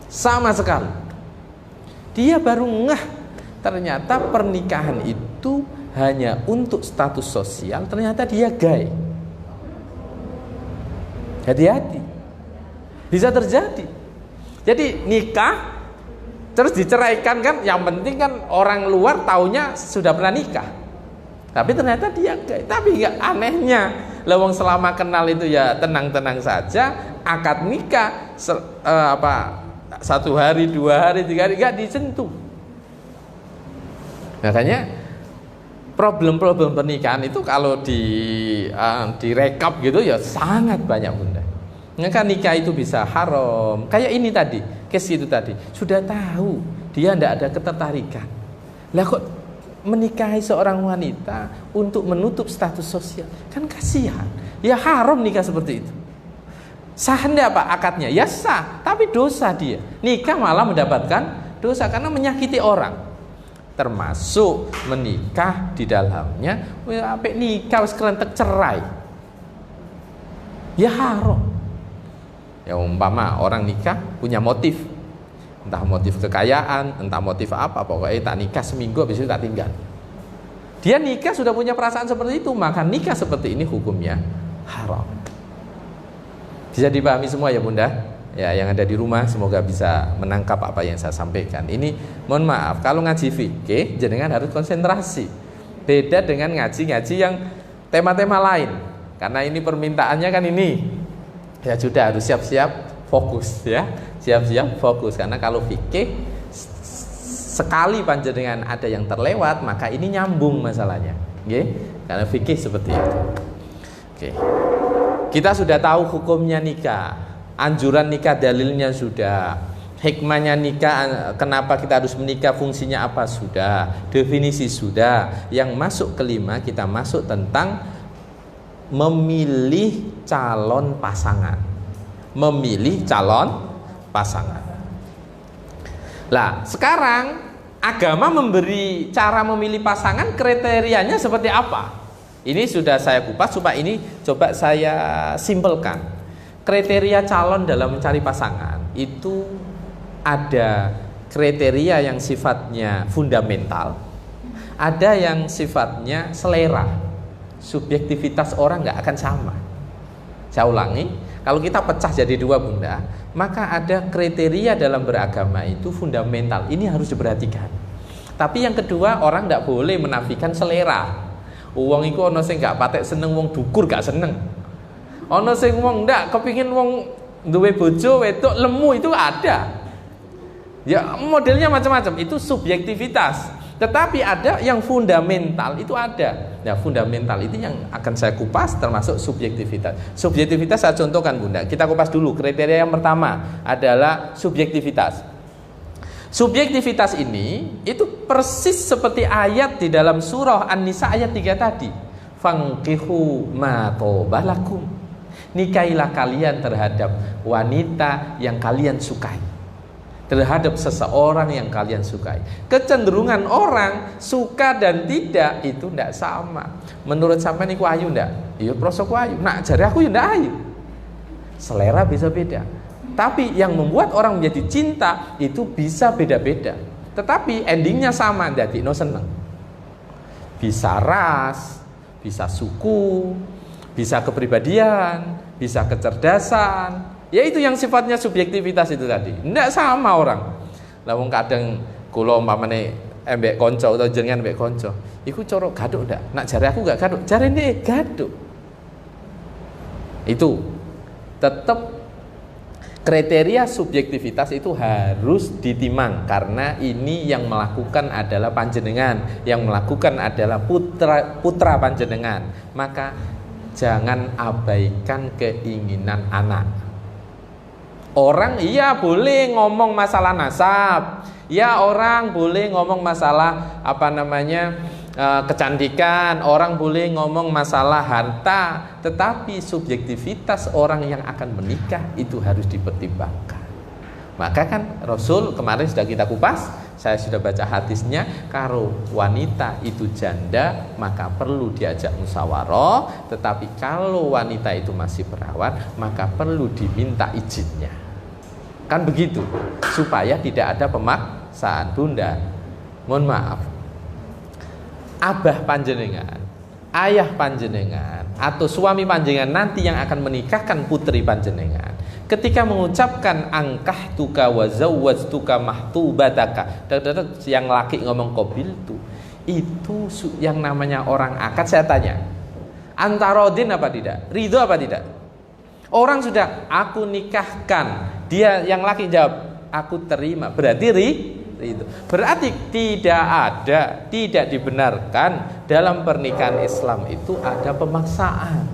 sama sekali. Dia baru ngeh ternyata pernikahan itu hanya untuk status sosial, ternyata dia gay. Hati-hati, bisa terjadi. Jadi nikah terus diceraikan kan, yang penting kan orang luar taunya sudah pernah nikah, tapi ternyata dia enggak. Tapi enggak, anehnya lewong selama kenal itu ya tenang-tenang saja, akad nikah 1 hari, 2 hari, 3 hari enggak disentuh. Makanya problem-problem pernikahan itu kalau direkap gitu ya sangat banyak bunda. Maka nikah itu bisa haram. Kayak ini tadi, case itu tadi, sudah tahu dia tidak ada ketertarikan. Lah kok menikahi seorang wanita untuk menutup status sosial? Kan kasihan. Ya haram nikah seperti itu. Sah enggak Pak akadnya? Ya sah, tapi dosa dia. Nikah malah mendapatkan dosa karena menyakiti orang. Termasuk menikah di dalamnya sampai nikah kerentek cerai. Ya haram. Ya umpama orang nikah punya motif, entah motif kekayaan, entah motif apa, pokoknya tak nikah seminggu habis itu tak tinggal. Dia nikah sudah punya perasaan seperti itu, maka nikah seperti ini hukumnya haram. Bisa dipahami semua ya bunda? Ya, yang ada di rumah semoga bisa menangkap apa yang saya sampaikan. Ini mohon maaf kalau ngaji fikih jenengan harus konsentrasi. Beda dengan ngaji-ngaji yang tema-tema lain. Karena ini permintaannya kan ini. Ya sudah harus siap-siap fokus ya. Siap-siap fokus karena kalau fikih sekali panjenengan ada yang terlewat maka ini nyambung masalahnya. Nggih? Karena fikih seperti itu. Oke. Kita sudah tahu hukumnya nikah. Anjuran nikah dalilnya sudah, hikmahnya nikah, kenapa kita harus menikah, fungsinya apa sudah, definisi sudah. Yang masuk kelima kita masuk tentang memilih calon pasangan. Memilih calon pasangan. Lah sekarang agama memberi cara memilih pasangan, kriterianya seperti apa? Ini sudah saya kupas supaya ini coba saya simpelkan. Kriteria calon dalam mencari pasangan itu ada kriteria yang sifatnya fundamental, ada yang sifatnya selera. Subjektivitas orang nggak akan sama. Saya ulangi, kalau kita pecah jadi dua bunda, maka ada kriteria dalam beragama itu fundamental. Ini harus diperhatikan. Tapi yang kedua, orang nggak boleh menafikan selera. Wong iku ono sing gak patek seneng wong dukur gak seneng. Ono sing wong ndak kepingin wong duwe bojo wedok lemu itu ada. Ya modelnya macam-macam, itu subjektivitas. Tetapi ada yang fundamental itu ada. Nah, fundamental itu yang akan saya kupas termasuk subjektivitas. Subjektivitas saya contohkan bunda. Kita kupas dulu. Kriteria yang pertama adalah subjektivitas. Subjektivitas ini itu persis seperti ayat di dalam surah An-Nisa ayat 3 tadi. Fankihu ma tobalakum. Nikahilah kalian terhadap wanita yang kalian sukai, terhadap seseorang yang kalian sukai. Kecenderungan orang suka dan tidak itu tidak sama. Menurut sampean iku ayu ndak? Iya prosok ayu. Nak jare aku ya ndak ayu. Selera bisa beda. Tapi yang membuat orang menjadi cinta itu bisa beda-beda. Tetapi endingnya sama, ndadekno seneng. Bisa ras, bisa suku, bisa kepribadian, bisa kecerdasan. Ya itu yang sifatnya subjektivitas itu tadi. Ndak sama orang. Lah wong kadang kula umpamane embek kanca utawa jenengan embek kanca, iku cara gaduk ndak? Nak jare aku gak gaduk, jarene gaduk. Itu tetap kriteria subjektivitas itu harus ditimang karena ini yang melakukan adalah panjenengan, yang melakukan adalah putra panjenengan. Maka jangan abaikan keinginan anak. Orang iya boleh ngomong masalah nasab, ya orang boleh ngomong masalah kecantikan, orang boleh ngomong masalah harta, tetapi subjektivitas orang yang akan menikah itu harus dipertimbangkan. Maka kan Rasul kemarin sudah kita kupas, saya sudah baca hadisnya, kalau wanita itu janda maka perlu diajak musyawarah, tetapi kalau wanita itu masih perawan maka perlu diminta izinnya. Kan begitu, supaya tidak ada pemaksaan. Bunda, mohon maaf, abah panjenengan, ayah panjenengan atau suami panjenengan nanti yang akan menikahkan putri panjenengan, ketika mengucapkan angkahtuka wa zawwajtuka mahtubataka, yang laki ngomong qabiltu, itu yang namanya orang akad. Saya tanya, antarodin apa tidak? Ridho apa tidak? Orang sudah aku nikahkan, dia yang laki jawab aku terima, berarti ridho. Berarti tidak dibenarkan dalam pernikahan Islam itu ada pemaksaan.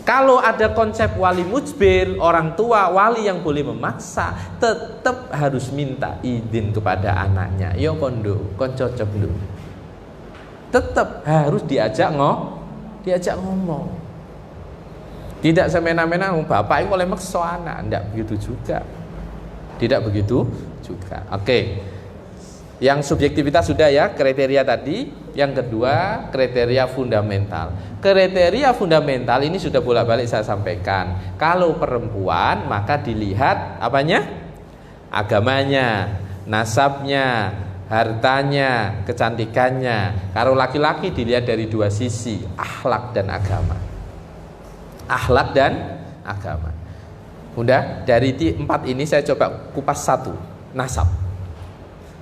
Kalau ada konsep wali mujbir, orang tua wali yang boleh memaksa, tetap harus minta izin kepada anaknya. Yo kondo, kon cocok lu. Tetap harus diajak ngomong. Tidak semena-mena bapak itu oleh maksa anak, tidak begitu juga. Tidak begitu juga. Oke. Yang subjektivitas sudah ya, kriteria tadi. Yang kedua, kriteria fundamental. Kriteria fundamental ini sudah bolak-balik saya sampaikan. Kalau perempuan maka dilihat apanya? Agamanya, nasabnya, hartanya, kecantikannya. Kalau laki-laki dilihat dari dua sisi, akhlak dan agama. Akhlak dan agama. Udah, dari 4 ini saya coba kupas 1, nasab.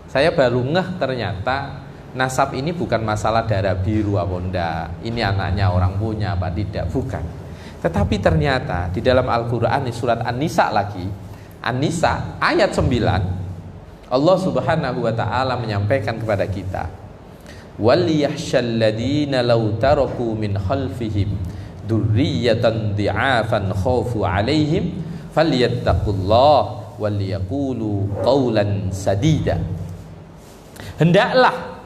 Saya baru ngeh ternyata nasab ini bukan masalah darah biru apa enggak, ini anaknya orang punya apa tidak, bukan. Tetapi ternyata di dalam Al-Qur'an di surat An-Nisa lagi, An-Nisa ayat 9, Allah Subhanahu wa taala menyampaikan kepada kita, "Waliyahsyal ladzina law taraku min khalfihim dzurriyyatan dhi'afan khaufu 'alaihim falyattaqullah waliyaqulu qaulan sadida." Hendaklah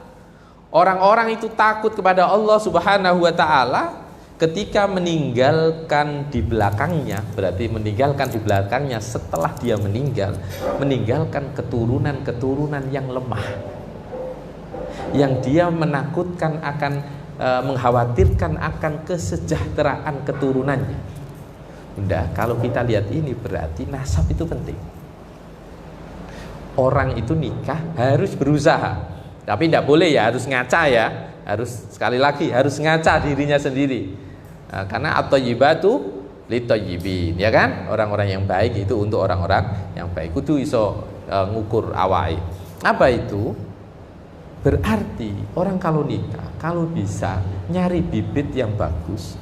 orang-orang itu takut kepada Allah Subhanahu wa taala ketika meninggalkan di belakangnya, berarti meninggalkan di belakangnya setelah dia meninggalkan keturunan-keturunan yang lemah, yang dia menakutkan akan mengkhawatirkan akan kesejahteraan keturunannya. Udah, kalau kita lihat ini berarti nasab itu penting. Orang itu nikah harus berusaha, tapi tidak boleh ya harus ngaca ya, harus sekali lagi harus ngaca dirinya sendiri. Karena at-thayyibatu lit-thayyibin, ya kan? Orang-orang yang baik itu untuk orang-orang yang baik. Kudu iso ngukur awake. Apa itu? Berarti orang kalau nikah, kalau bisa nyari bibit yang bagus.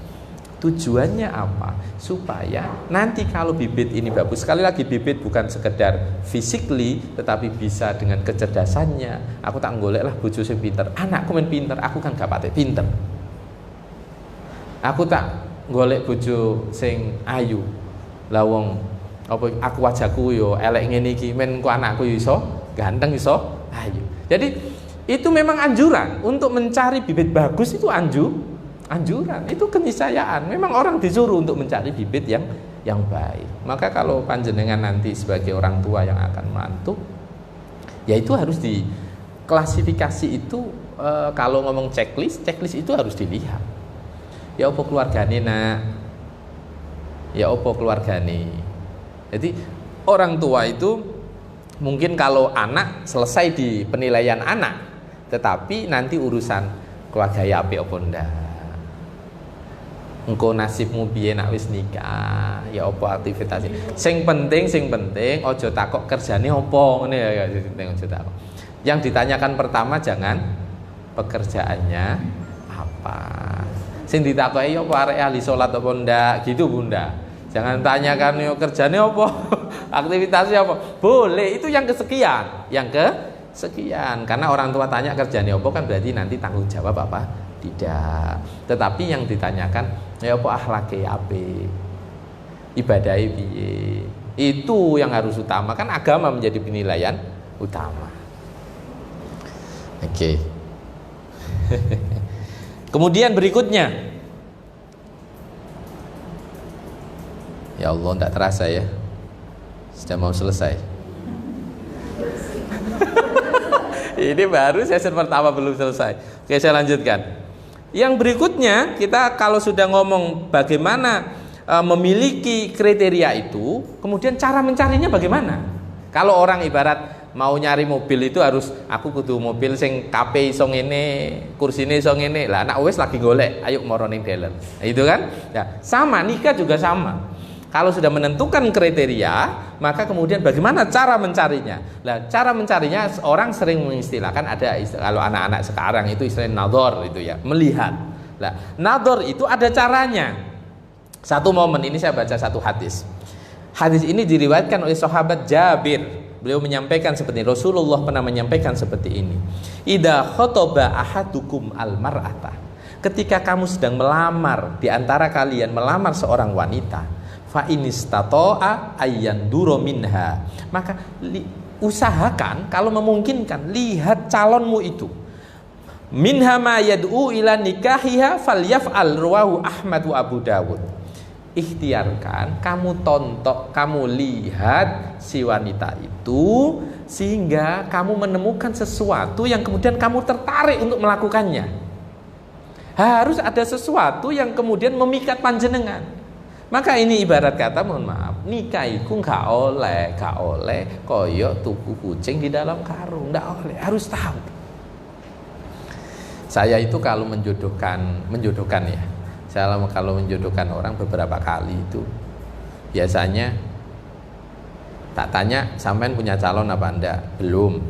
Tujuannya apa? Supaya nanti kalau bibit ini bagus, sekali lagi bibit bukan sekedar physically, tetapi bisa dengan kecerdasannya. Aku tak golek lah bojo sing pinter, anakku men pinter, aku kan gak pate pinter. Aku tak golek bojo sing ayu. Lah wong apa aku wajahku yo elek ngene iki, men ku anakku yo iso ganteng, iso ayu. Jadi itu memang anjuran untuk mencari bibit bagus, itu anjuran, itu keniscayaan. Memang orang disuruh untuk mencari bibit yang baik. Maka kalau panjenengan nanti sebagai orang tua yang akan menantu, ya itu harus diklasifikasi itu. Kalau ngomong checklist itu harus dilihat. Ya opo keluargane nak, ya opo keluargane. Jadi orang tua itu mungkin kalau anak selesai di penilaian anak, tetapi nanti urusan keluarga ya apik opo ndak. Engko nasibmu piye nak wis nikah, ya apa aktivitasnya. Sing penting aja takok kerjane apa, ngene ya, aja takok. Yang ditanyakan pertama jangan pekerjaannya apa. Sing ditakoki ya apa arek ahli salat apa ndak, gitu Bunda. Jangan tanyakan yo kerjane apa, aktivitasnya apa. Boleh, itu yang kesekian, karena orang tua tanya kerjane apa kan berarti nanti tanggung jawab apa? Tidak. Tetapi yang ditanyakan ya apa akhlake apik, ibadahe piye, itu yang harus utama. Kan agama menjadi penilaian utama. Oke. Kemudian berikutnya, ya Allah, tidak terasa ya, sudah mau selesai. Ini baru sesi pertama belum selesai. Oke, saya lanjutkan. Yang berikutnya, kita kalau sudah ngomong bagaimana memiliki kriteria itu, kemudian cara mencarinya bagaimana? Kalau orang ibarat mau nyari mobil itu harus aku kudu mobil sing KP iso ngene, kursine iso ngene. Lah anak wis lagi golek, ayo moro ning dealer. Nah, itu kan? Ya, sama nikah juga sama. Kalau sudah menentukan kriteria, maka kemudian bagaimana cara mencarinya? Lah, cara mencarinya orang sering mengistilahkan ada kalau anak-anak sekarang itu istilahnya nadhar itu ya, melihat. Lah, nadhar itu ada caranya. Satu momen ini saya baca satu hadis. Hadis ini diriwayatkan oleh sahabat Jabir. Beliau menyampaikan seperti ini. Rasulullah pernah menyampaikan seperti ini. Idza khotaba ahadukum al-mar'ata. Ketika kamu sedang melamar, di antara kalian melamar seorang wanita, fa inistata'a ayyandura minha. Maka usahakan kalau memungkinkan lihat calonmu itu. Minha ma yad'u ila nikahiha falyaf'al rawahu Ahmad wa Abu Dawud. Ikhtiarkan, kamu tonton, kamu lihat si wanita itu sehingga kamu menemukan sesuatu yang kemudian kamu tertarik untuk melakukannya. Harus ada sesuatu yang kemudian memikat panjenengan. Maka ini ibarat kata, mohon maaf, nikah iku gak oleh koyo tuku kucing di dalam karung, ndak oleh, harus tahu. Saya itu kalau menjodohkan ya. Saya kalau menjodohkan orang beberapa kali itu biasanya tak tanya sampean punya calon apa enggak, belum.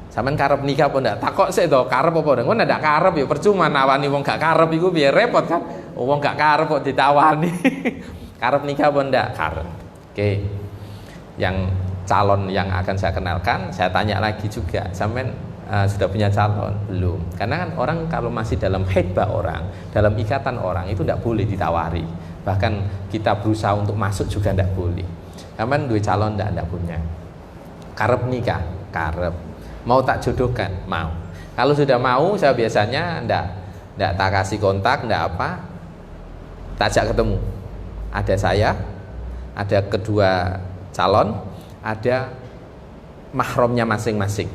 Sampean karep nikah apa enggak? Takok sik to, karep apa enggak? Engko ndak karep ya percuma nawani wong gak karep iku biar repot kan. Wong gak karep kok ditawani. Karep nikah apa enggak? Karep. Oke. Yang calon yang akan saya kenalkan, saya tanya lagi juga, sampean sudah punya calon? Belum. Karena kan orang kalau masih dalam hitbah orang, dalam ikatan orang itu tidak boleh ditawari. Bahkan kita berusaha untuk masuk juga tidak boleh. Sampean duwe calon tidak punya. Karep nikah? Karep. Mau tak jodohkan? Mau. Kalau sudah mau, saya biasanya tidak tak kasih kontak, tidak apa, tak ajak ketemu. Ada saya, ada kedua calon, ada mahramnya masing-masing.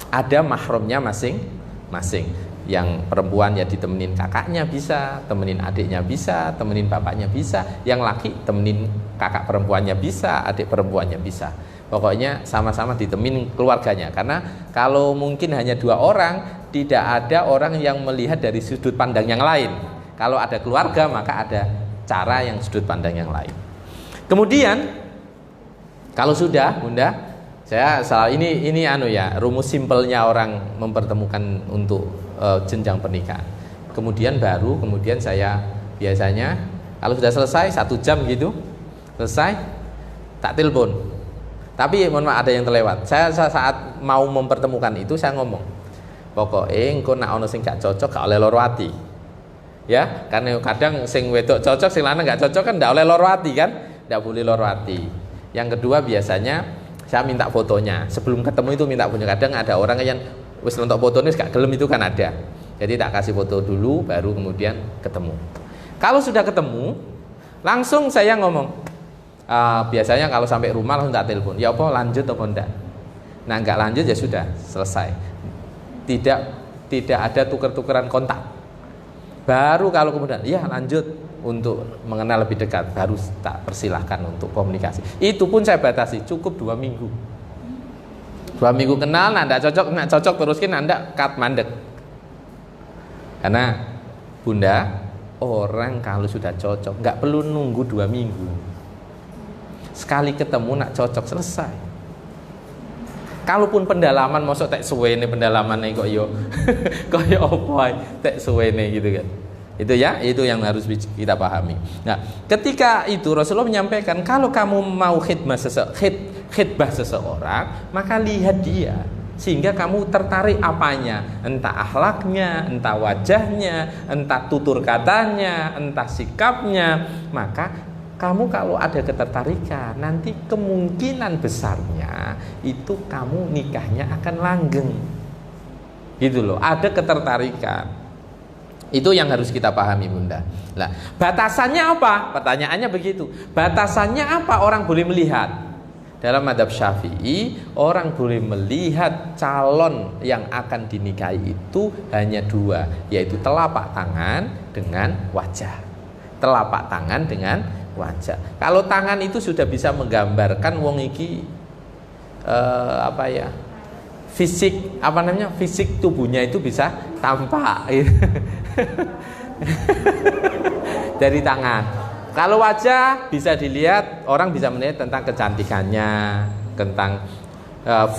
Ada mahramnya masing-masing. Yang perempuan ya ditemenin kakaknya bisa, temenin adiknya bisa, temenin bapaknya bisa. Yang laki temenin kakak perempuannya bisa, adik perempuannya bisa. Pokoknya sama-sama ditemenin keluarganya. Karena kalau mungkin hanya dua orang, tidak ada orang yang melihat dari sudut pandang yang lain. Kalau ada keluarga maka ada cara yang sudut pandang yang lain. Kemudian kalau sudah, Bunda, saya salah ini rumus simpelnya orang mempertemukan untuk jenjang pernikahan. Kemudian saya biasanya kalau sudah selesai 1 jam gitu, selesai tak telepon. Tapi mohon maaf ada yang terlewat. Saya saat mau mempertemukan itu saya ngomong, pokoknya engko nek ana sing gak cocok gak oleh loro ati. Ya, karena kadang sing wedok cocok, sing lanang gak cocok kan ndak oleh loro ati kan? Ndak boleh loro ati. Yang kedua biasanya saya minta fotonya. Sebelum ketemu itu minta fotonya. Kadang ada orang yang wis nonton fotonya gak gelem itu kan ada. Jadi tak kasih foto dulu baru kemudian ketemu. Kalau sudah ketemu, langsung saya ngomong. Biasanya kalau sampai rumah langsung tak telepon. Ya apa lanjut apa enggak? Nah, enggak lanjut ya sudah, selesai. Tidak ada tuker-tukeran kontak. Baru kalau kemudian ya lanjut untuk mengenal lebih dekat, baru tak persilahkan untuk komunikasi. Itu pun saya batasi cukup 2 minggu. 2 minggu kenal, nah enggak cocok teruskin, anda cut mandek. Karena Bunda, orang kalau sudah cocok nggak perlu nunggu 2 minggu. Sekali ketemu nak cocok selesai. Kalaupun pendalaman mosok tek suwene pendalamane kok yo kaya apa tek suwene gitu kan. Itu ya, itu yang harus kita pahami. Nah, ketika itu Rasulullah menyampaikan kalau kamu mau khidbah seseorang, maka lihat dia sehingga kamu tertarik apanya, entah akhlaknya, entah wajahnya, entah tutur katanya, entah sikapnya, maka kamu kalau ada ketertarikan, nanti kemungkinan besarnya itu kamu nikahnya akan langgeng. Gitu loh, ada ketertarikan. Itu yang harus kita pahami, Bunda. Nah, batasannya apa? Pertanyaannya begitu. Batasannya apa orang boleh melihat? Dalam mazhab Syafi'i, orang boleh melihat calon yang akan dinikahi itu hanya 2, yaitu telapak tangan dengan wajah. Telapak tangan dengan wajah. Kalau tangan itu sudah bisa menggambarkan wong iki fisik apa namanya, fisik tubuhnya itu bisa tampak dari tangan. Kalau wajah bisa dilihat, orang bisa melihat tentang kecantikannya, tentang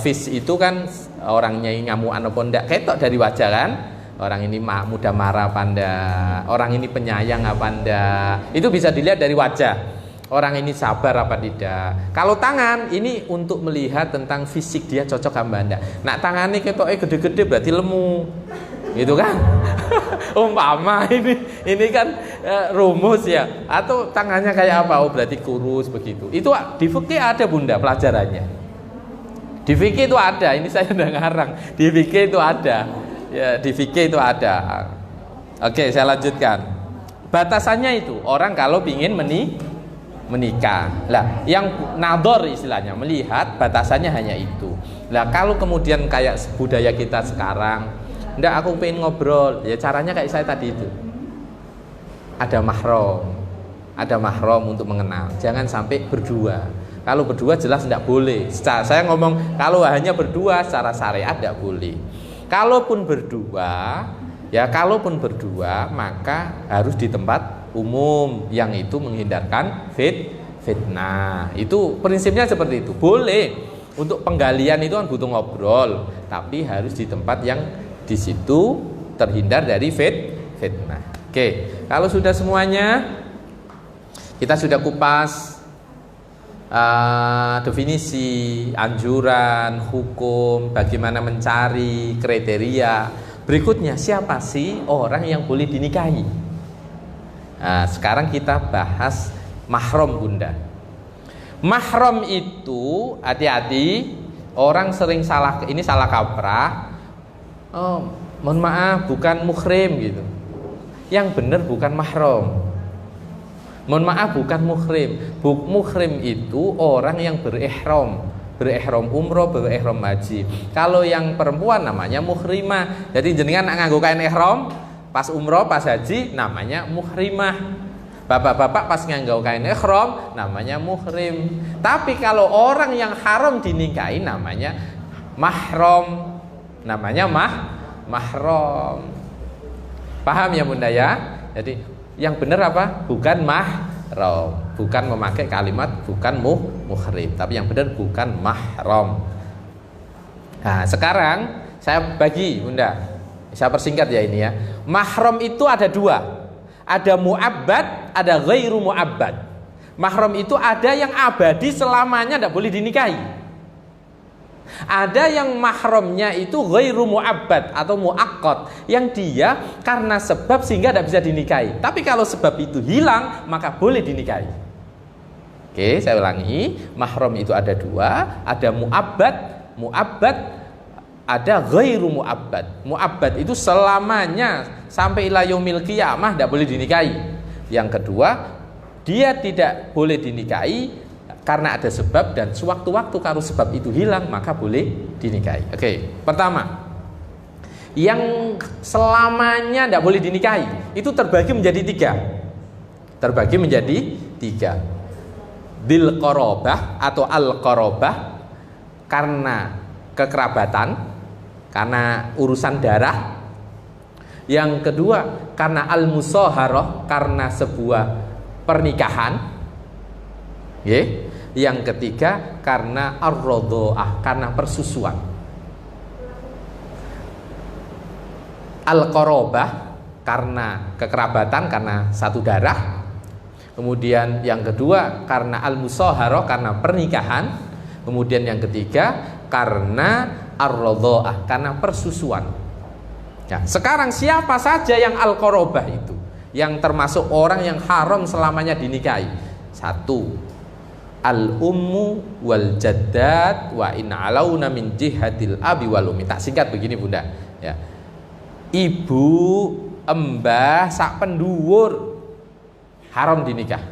face itu kan orangnya ngamuan apa enggak, ketok dari wajah kan. Orang ini mudah marah apa enggak, orang ini penyayang apa enggak, itu bisa dilihat dari wajah. Orang ini sabar apa tidak. Kalau tangan ini untuk melihat tentang fisik dia cocok apa enggak. Nah tangannya ketoknya gede-gede berarti lemu, gitu kan. Umpama ini kan rumus ya. Atau tangannya kayak apa? Oh berarti kurus begitu. Itu di fikih ada Bunda pelajarannya. Di fikih itu ada. Ini saya udah ngarang. Di fikih itu ada. Ya di fikih itu ada. Oke saya lanjutkan. Batasannya itu orang kalau ingin menikah. Lah, yang nador istilahnya melihat batasannya hanya itu. Lah, kalau kemudian kayak budaya kita sekarang, ndak aku pengen ngobrol, ya caranya kayak saya tadi itu. Ada mahram untuk mengenal. Jangan sampai berdua. Kalau berdua jelas ndak boleh. Saya ngomong kalau hanya berdua secara syariat ndak boleh. Kalaupun berdua maka harus di tempat umum yang itu menghindarkan fitnah. Itu prinsipnya seperti itu. Boleh untuk penggalian itu kan butuh ngobrol, tapi harus di tempat yang di situ terhindar dari fitnah. Oke, kalau sudah semuanya kita sudah kupas definisi, anjuran, hukum, bagaimana mencari kriteria. Berikutnya siapa sih orang yang boleh dinikahi? Nah, sekarang kita bahas mahram Bunda. Mahram itu hati-hati, orang sering salah kaprah. Oh, mohon maaf bukan muhrim gitu. Yang benar bukan mahram. Mohon maaf bukan muhrim. Muhrim itu orang yang berihram umroh, berihram haji. Kalau yang perempuan namanya muhrimah. Jadi jenengan nganggo kain ihram pas umroh, pas haji namanya muhrimah. Bapak-bapak pas nganggo kain ihram namanya muhrim. Tapi kalau orang yang haram dinikahi namanya mahram. Namanya mahram. Paham ya Bunda ya? Jadi yang benar apa? Bukan mahram, bukan memakai kalimat bukan muhrim, tapi yang benar bukan mahram. Nah, sekarang saya bagi Bunda, saya persingkat ya ini ya. Mahram itu ada dua, ada mu'abbad, ada ghairu mu'abbad. Mahram itu ada yang abadi selamanya tidak boleh dinikahi. Ada yang mahramnya itu ghairu mu'abbad atau mu'aqqad, yang dia karena sebab sehingga tidak bisa dinikahi. Tapi kalau sebab itu hilang maka boleh dinikahi. Oke, saya ulangi. Mahram itu ada dua, ada mu'abbad, ada ghairu mu'abbad. Mu'abbad itu selamanya sampai ila yaumil qiyamah tidak boleh dinikahi. Yang kedua, dia tidak boleh dinikahi karena ada sebab, dan sewaktu-waktu kalau sebab itu hilang maka boleh dinikahi. Oke, pertama, yang selamanya tidak boleh dinikahi itu terbagi menjadi tiga. Bil qarabah atau al qarabah, karena kekerabatan, karena urusan darah. Yang kedua karena al musaharah, karena sebuah pernikahan. Yang ketiga karena ar-radha'ah, karena persusuan. Al-qarabah karena kekerabatan, karena satu darah. Kemudian yang kedua karena al-musaharah, karena pernikahan. Kemudian yang ketiga karena ar-radha'ah, karena persusuan. Nah, sekarang siapa saja yang al-qarabah itu, yang termasuk orang yang haram selamanya dinikahi? Satu, al-ummu wal jaddat wa in alauna min jihatil abi wal ummi. Tak singkat begini Bunda ya. Ibu, embah, sak penduwur haram dinikah.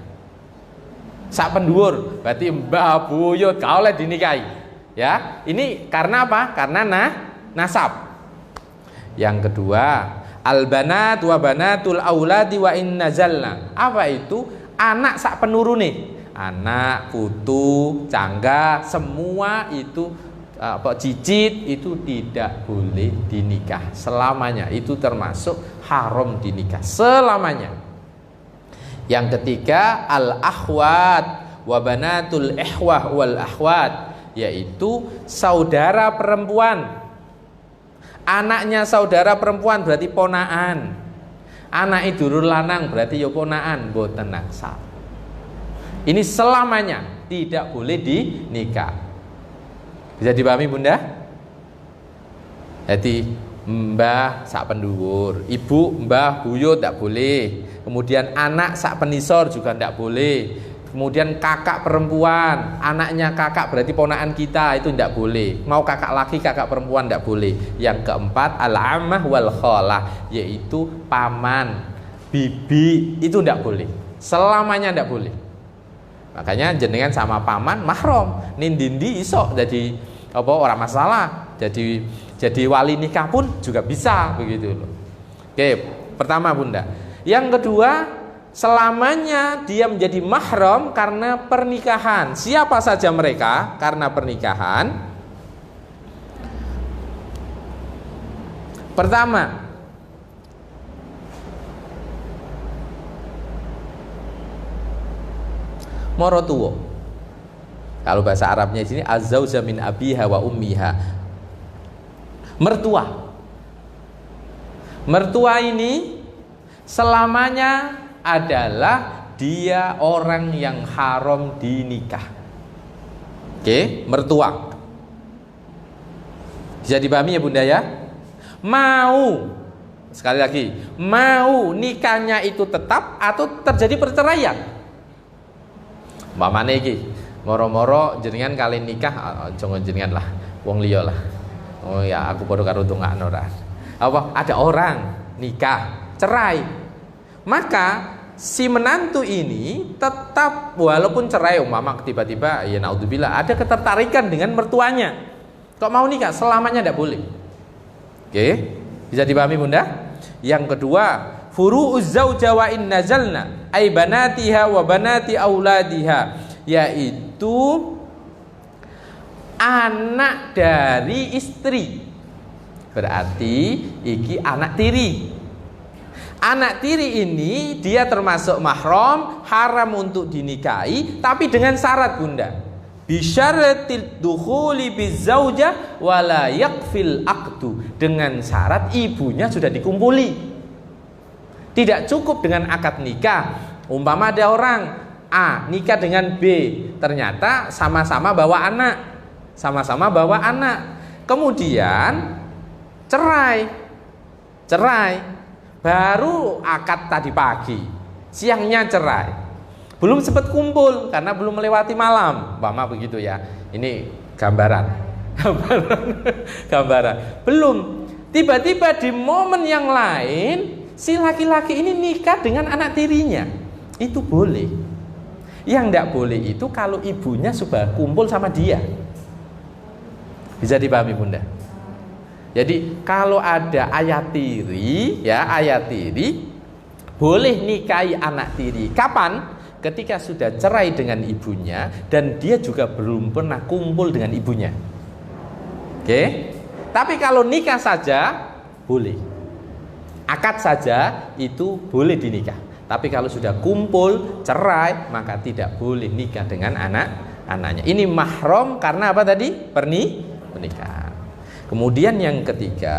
Sak penduwur berarti mbah, buyut gak oleh dinikahi. Ya, ini karena apa? Karena nasab. Yang kedua, al-banat wa banatul auladi wa in nazalna. Apa itu? Anak sak penurune. Anak, putu, cangga, semua itu cicit itu tidak boleh dinikah selamanya. Itu termasuk haram dinikah selamanya. Yang ketiga al-akhwat wa banatul ihwah wal akhwat, yaitu saudara perempuan. Anaknya saudara perempuan berarti ponaan. Anak idulur lanang berarti ya ponaan, boten naksal. Ini selamanya tidak boleh dinikah. Bisa dipahami Bunda? Jadi mbah sak penduwur, ibu mbah buyut tidak boleh. Kemudian anak sak penisor juga tidak boleh. Kemudian kakak perempuan, anaknya kakak berarti ponakan kita, itu tidak boleh. Mau kakak laki kakak perempuan tidak boleh. Yang keempat al-ammah wal khalah, yaitu paman, bibi, itu tidak boleh. Selamanya tidak boleh. Makanya jenengan sama paman mahram, nindindi iso jadi apa orang masalah, jadi wali nikah pun juga bisa begitu loh. Oke, pertama Bunda. Yang kedua, selamanya dia menjadi mahram karena pernikahan. Siapa saja mereka karena pernikahan? Pertama, morotuwo. Kalau bahasa Arabnya di sini az-zauja min abiha wa ummiha. Mertua. Mertua ini selamanya adalah dia orang yang haram dinikah. Oke, mertua. Bisa dipahami ya Bunda ya? Mau, sekali lagi, mau nikahnya itu tetap atau terjadi perceraian? Mamane iki moro-moro jenengan kali nikah, jangan jenengan lah, wong liya lah. Oh ya, aku padha karo tungakno ora. Apa ada orang nikah, cerai. Maka si menantu ini tetap walaupun cerai umpama tiba-tiba ya naudzubillah ada ketertarikan dengan mertuanya. Kok mau nikah selamanya tidak boleh. Oke, bisa dipahami Bunda? Yang kedua, furu'uz zauja wa in nazalna ay banatiha wa banati auladiha, yaitu anak dari istri. Berarti iki anak tiri. Anak tiri ini dia termasuk mahram, haram untuk dinikahi, tapi dengan syarat Bunda. Bisyaratil dukhuli bizaujah wala yakfil aqdu, dengan syarat ibunya sudah dikumpuli. Tidak cukup dengan akad nikah. Umpama ada orang A nikah dengan B, ternyata sama-sama bawa anak. Sama-sama bawa anak. Kemudian cerai. Baru akad tadi pagi, siangnya cerai. Belum sempat kumpul karena belum melewati malam. Umpama begitu ya. Ini gambaran. Belum. Tiba-tiba di momen yang lain si laki-laki ini nikah dengan anak tirinya. Itu boleh. Yang tidak boleh itu kalau ibunya sudah kumpul sama dia. Bisa dipahami Bunda? Jadi kalau ada ayah tiri, ya ayah tiri boleh nikahi anak tiri. Kapan? Ketika sudah cerai dengan ibunya dan dia juga belum pernah kumpul dengan ibunya. Oke? Tapi kalau nikah saja boleh. Akad saja itu boleh dinikah. Tapi kalau sudah kumpul, cerai, maka tidak boleh nikah dengan anak-anaknya. Ini mahram karena apa tadi? Pernikahan. Kemudian yang ketiga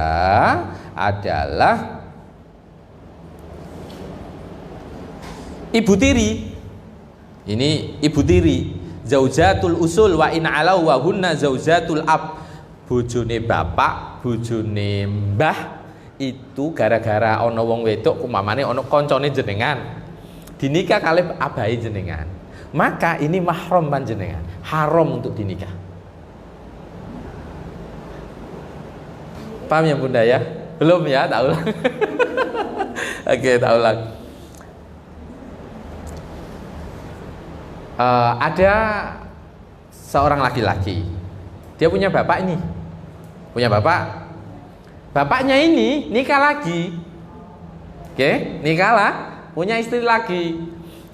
adalah ibu tiri. Ini ibu tiri, zaujatul usul wa in alau wa hunna zaujatul ab. Bojone bapak, bojone mbah itu gara-gara ana wong wedok umpamane ana kancane jenengan dinikah kalih abahe jenengan. Maka ini mahram panjenengan, haram untuk dinikah. Paham ya Bunda ya? Belum ya, tak ulang. Oke, tak ulang. Ada seorang laki-laki, dia punya bapak ini, punya bapak. Bapaknya ini nikah lagi, oke, nikah lah, punya istri lagi.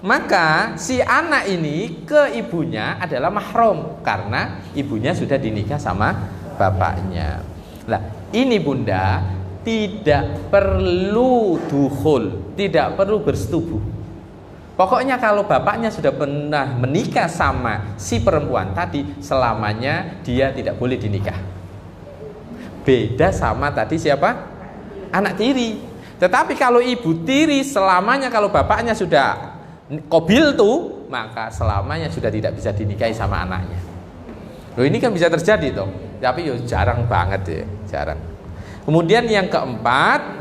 maka si anak ini ke ibunya adalah mahram karena ibunya sudah dinikah sama bapaknya. Nah, ini Bunda tidak perlu dukhul, tidak perlu bersetubuh. Pokoknya kalau bapaknya sudah pernah menikah sama si perempuan tadi, selamanya dia tidak boleh dinikah. Beda sama tadi siapa? Anak tiri. Tetapi kalau ibu tiri, selamanya kalau bapaknya sudah qabil tuh, maka selamanya sudah tidak bisa dinikahi sama anaknya. Loh, ini kan bisa terjadi toh, tapi yo jarang banget ya, jarang. Kemudian yang keempat,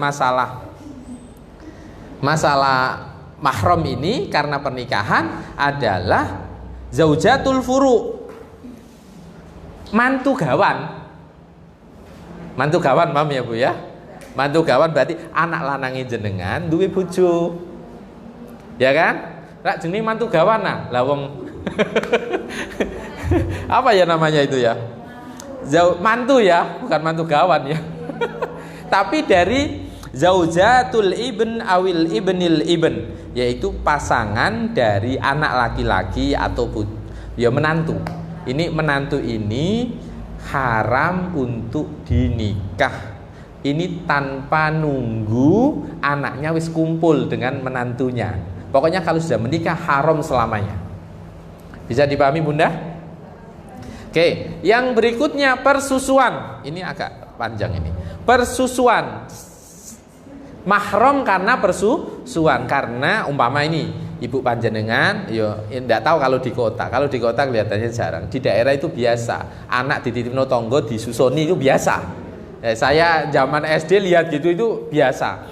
masalah mahram ini karena pernikahan adalah zaujatul furu, mantu gawan. Mantu gawan, paham ya Bu ya? Mantu gawan berarti anak lanange jenengan duwe bojo. Ya kan? Rak jenenge mantu gawan nah. Lah wong apa ya namanya itu ya? Mantu ya, bukan mantu gawan ya. Tapi dari zaujatul ibn awil ibnil ibn, yaitu pasangan dari anak laki-laki atau ya menantu. Ini menantu ini haram untuk dinikah. Ini tanpa nunggu anaknya wis kumpul dengan menantunya. Pokoknya kalau sudah menikah haram selamanya. Bisa dipahami Bunda? Oke, yang berikutnya persusuan. Ini agak panjang ini. Persusuan. Mahram karena persusuan, karena umpama ini ibu panjenengan, yo ndak tahu kalau di kota. Kalau di kota kelihatannya jarang. Di daerah itu biasa. Anak dititipno tonggo disusoni itu biasa. Saya zaman SD lihat gitu itu biasa.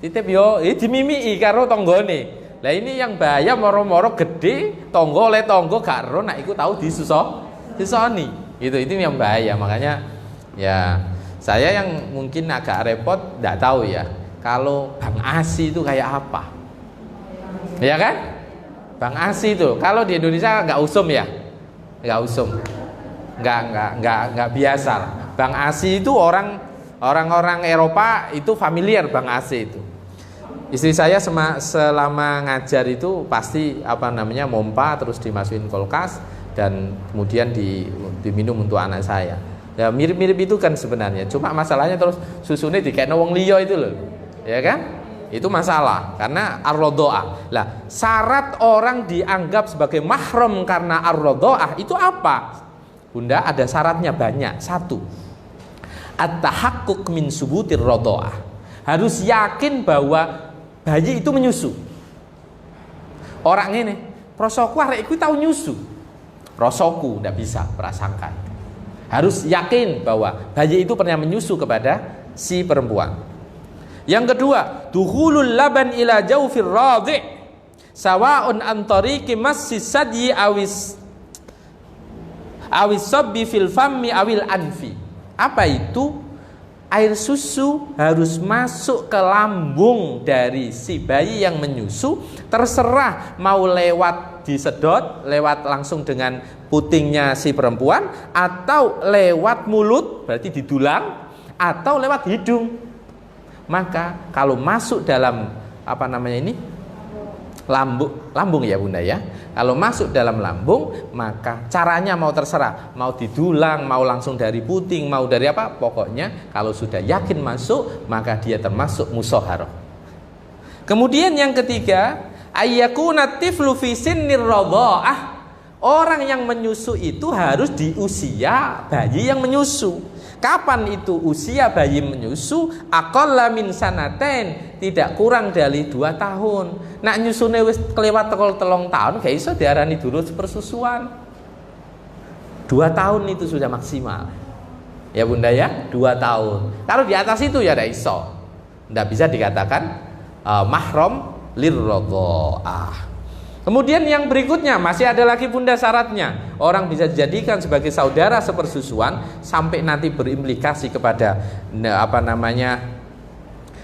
Titip yo, dimimiki karo tonggone. Lah ini yang bahaya moro-moro gede tonggo oleh tonggo gak ero nak iku tahu disusoni. Itu yang bahaya. Makanya ya saya yang mungkin agak repot ndak tahu ya. Kalau Bang Asi itu kayak apa? Ya kan? Bang Asi itu kalau di Indonesia nggak usum ya, nggak usum, nggak biasa. Bang Asi itu orang-orang Eropa itu familiar Bang Asi itu. Istri saya selama ngajar itu pasti mompa terus dimasukin kulkas dan kemudian diminum untuk anak saya. Ya mirip-mirip itu kan sebenarnya. Cuma masalahnya terus susunya dikekno wong liya itu loh. Ya kan? Itu masalah karena ar-radha'ah. Lah, syarat orang dianggap sebagai mahram karena ar-radha'ah itu apa? Bunda, ada syaratnya banyak. Satu, at-tahaqquq min subutir radha'ah. Harus yakin bahwa bayi itu menyusu. Orang ini, prosoku arek iku tau nyusu. Prosoku ndak bisa prasangka. Harus yakin bahwa bayi itu pernah menyusu kepada si perempuan. Yang kedua, dukhulul laban ila jawfir radhi' sawa'un an tariqi massis sadyi awis sabbi fil fammi awil anfi. Apa itu? Air susu harus masuk ke lambung dari si bayi yang menyusu, terserah mau lewat disedot, lewat langsung dengan putingnya si perempuan, atau lewat mulut berarti didulang, atau lewat hidung. Maka kalau masuk dalam lambung ya Bunda ya. Kalau masuk dalam lambung, maka caranya mau terserah, mau didulang, mau langsung dari puting, mau dari apa, pokoknya kalau sudah yakin masuk, maka dia termasuk musyaharah. Kemudian yang ketiga, ayyakuna tiflu fi sinnir radha'ah. Orang yang menyusu itu harus di usia bayi yang menyusu. Kapan itu usia bayi menyusu? Aqalla min sanatain, tidak kurang dari 2 tahun. Nak nyusune wis kelewat 3 tahun, gak iso diarani dulu persusuan. 2 tahun itu sudah maksimal. Ya Bunda ya, 2 tahun. Kalau di atas itu ya ndak iso. Ndak bisa dikatakan mahram lirradha'ah. Kemudian yang berikutnya masih ada lagi Bunda syaratnya. Orang bisa dijadikan sebagai saudara sepersusuan sampai nanti berimplikasi kepada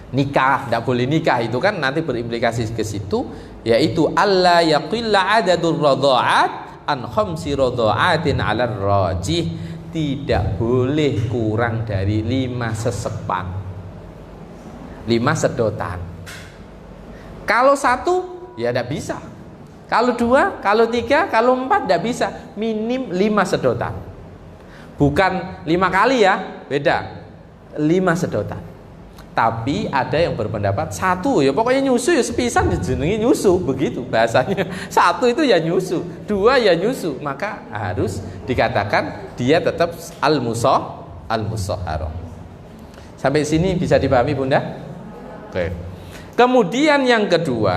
nikah, tidak boleh nikah itu kan nanti berimplikasi ke situ, yaitu alla yaqilla adadur radha'at an khamsi radha'atin 'ala rajih. Tidak boleh kurang dari 5 sesepan, 5 sedotan. Kalau 1 ya tidak bisa. Kalau 2, kalau 3, kalau 4 tidak bisa. Minim 5 sedotan. Bukan 5 kali ya, beda. 5 sedotan. Tapi ada yang berpendapat 1 ya pokoknya nyusu ya sepisan dijenengi nyusu, begitu bahasanya. 1 itu ya nyusu, 2 ya nyusu, maka harus dikatakan dia tetap al-musahharah. Sampai sini bisa dipahami Bunda? Oke. Kemudian yang kedua,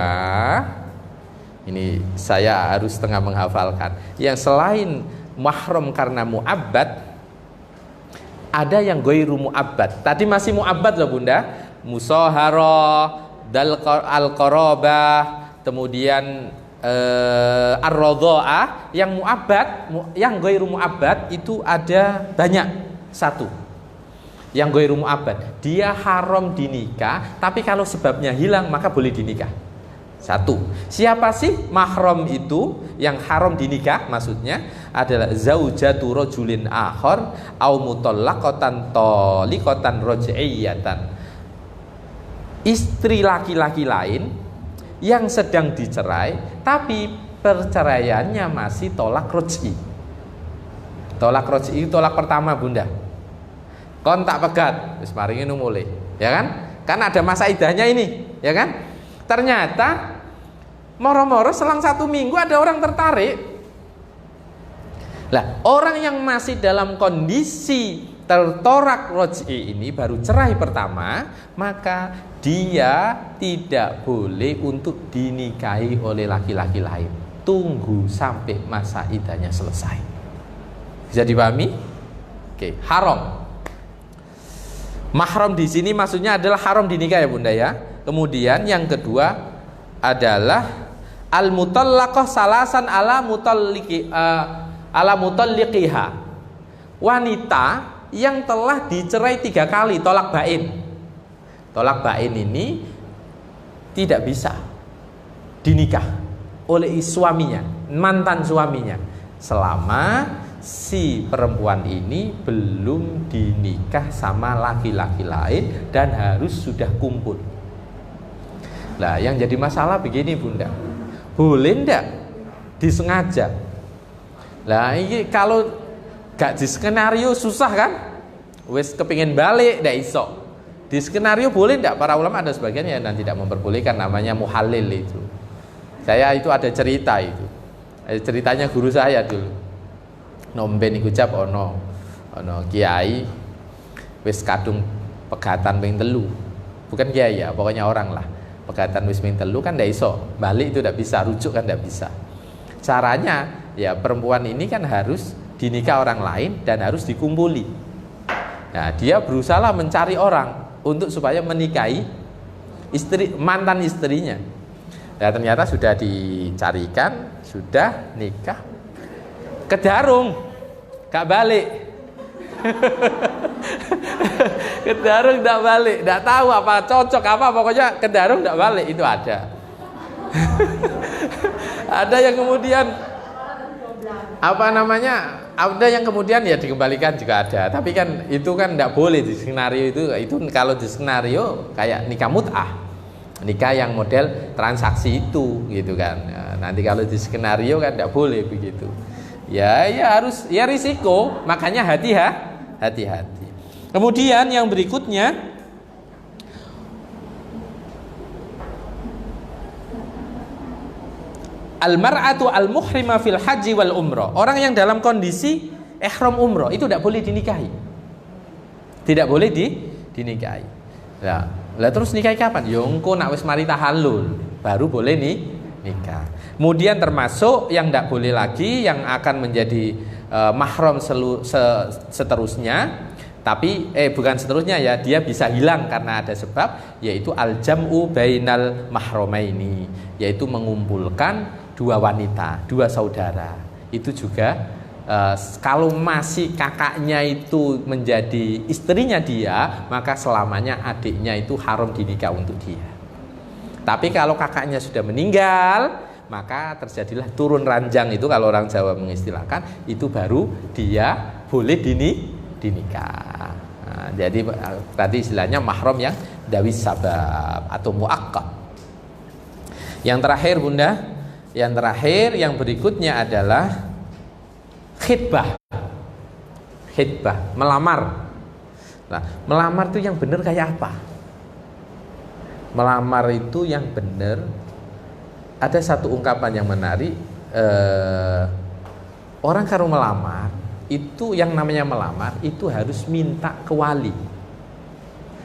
ini saya harus setengah menghafalkan. Yang selain mahram karena mu'abbad, ada yang ghairu mu'abbad. Tadi masih mu'abbad loh Bunda. Musahharah, al-qarabah, kemudian ar-radha'ah. Yang mu'abbad, yang ghairu mu'abbad itu ada banyak. 1. Yang ghairu mu'abbad, dia haram dinikah, tapi kalau sebabnya hilang maka boleh dinikah. 1. Siapa sih mahram itu yang haram dinikah? Maksudnya adalah zaujatu rajulin akhar au mutallaqatan taliqatan raj'iyatan. Istri laki-laki lain yang sedang dicerai tapi perceraiannya masih tolak raj'i. Tolak raj'i itu tolak pertama Bunda. Kon tak pegat, wis mari ngene mulai, ya kan? Kan ada masa idahnya ini, ya kan? Ternyata moro-moro selang 1 minggu ada orang tertarik. Lah, orang yang masih dalam kondisi tertorak roj'i ini baru cerai pertama, maka dia tidak boleh untuk dinikahi oleh laki-laki lain. Tunggu sampai masa idahnya selesai. Bisa dipahami? Oke, haram. Mahram di sini maksudnya adalah haram dinikah ya Bunda ya. Kemudian yang kedua adalah al-mutallaqah salasan ala mutalliqiha. Wanita yang telah dicerai 3 kali, tolak bain. Tolak bain ini tidak bisa dinikah oleh suaminya, mantan suaminya, selama si perempuan ini belum dinikah sama laki-laki lain dan harus sudah kumpul. Nah, yang jadi masalah begini Bunda, boleh ndak disengaja? Lah ini kalau gak di skenario susah kan? Wes kepingin balik ndak iso. Di skenario boleh ndak? Para ulama ada sebagian yang tidak memperbolehkan, namanya muhalil itu. Saya itu ada cerita itu. Ceritanya guru saya dulu. Nomben iku jap ono kiai wis kadung pegatan ping 3. Bukan kiai ya, pokoknya orang lah. Pegatan wis ping 3 kan ndak iso. Balik itu ndak bisa, rujuk kan ndak bisa. Caranya ya perempuan ini kan harus dinikah orang lain dan harus dikumpuli. Nah, dia berusaha mencari orang untuk supaya menikahi mantan istrinya. Nah, ternyata sudah dicarikan, sudah nikah. Kedarung, gak balik. Kedarung gak balik, gak tahu apa cocok apa, pokoknya kedarung gak balik, itu ada. Ada yang kemudian ada yang kemudian ya dikembalikan juga ada. Tapi kan itu kan gak boleh di skenario itu kalau di skenario kayak nikah mut'ah, nikah yang model transaksi itu gitu kan. Nah, nanti kalau di skenario kan gak boleh begitu. Ya harus ya risiko, makanya hati-hati. Kemudian yang berikutnya al-mar'atu al-muhrima fil haji wal umrah. Orang yang dalam kondisi ihram umrah itu tidak boleh dinikahi. Tidak boleh dinikahi. Lah terus nikahi kapan? Ya engko nak wis mari tahallul baru boleh nikah. Kemudian termasuk yang tidak boleh lagi yang akan menjadi mahram seterusnya, tapi bukan seterusnya ya, dia bisa hilang karena ada sebab, yaitu al-jam'u bainal mahramaini, yaitu mengumpulkan 2 wanita, 2 saudara. Itu juga kalau masih kakaknya itu menjadi istrinya dia, maka selamanya adiknya itu haram dinikah untuk dia. Tapi kalau kakaknya sudah meninggal, maka terjadilah turun ranjang, itu kalau orang Jawa mengistilahkan, itu baru dia boleh dinikah. Nah, jadi tadi istilahnya mahram yang dawis sabab atau muakkad. Yang terakhir Bunda, Yang terakhir, yang berikutnya adalah khitbah. Khitbah, melamar. Nah, melamar itu yang benar kayak apa? Melamar itu yang benar, ada satu ungkapan yang menarik. Orang kalau melamar itu, yang namanya melamar itu harus minta ke wali.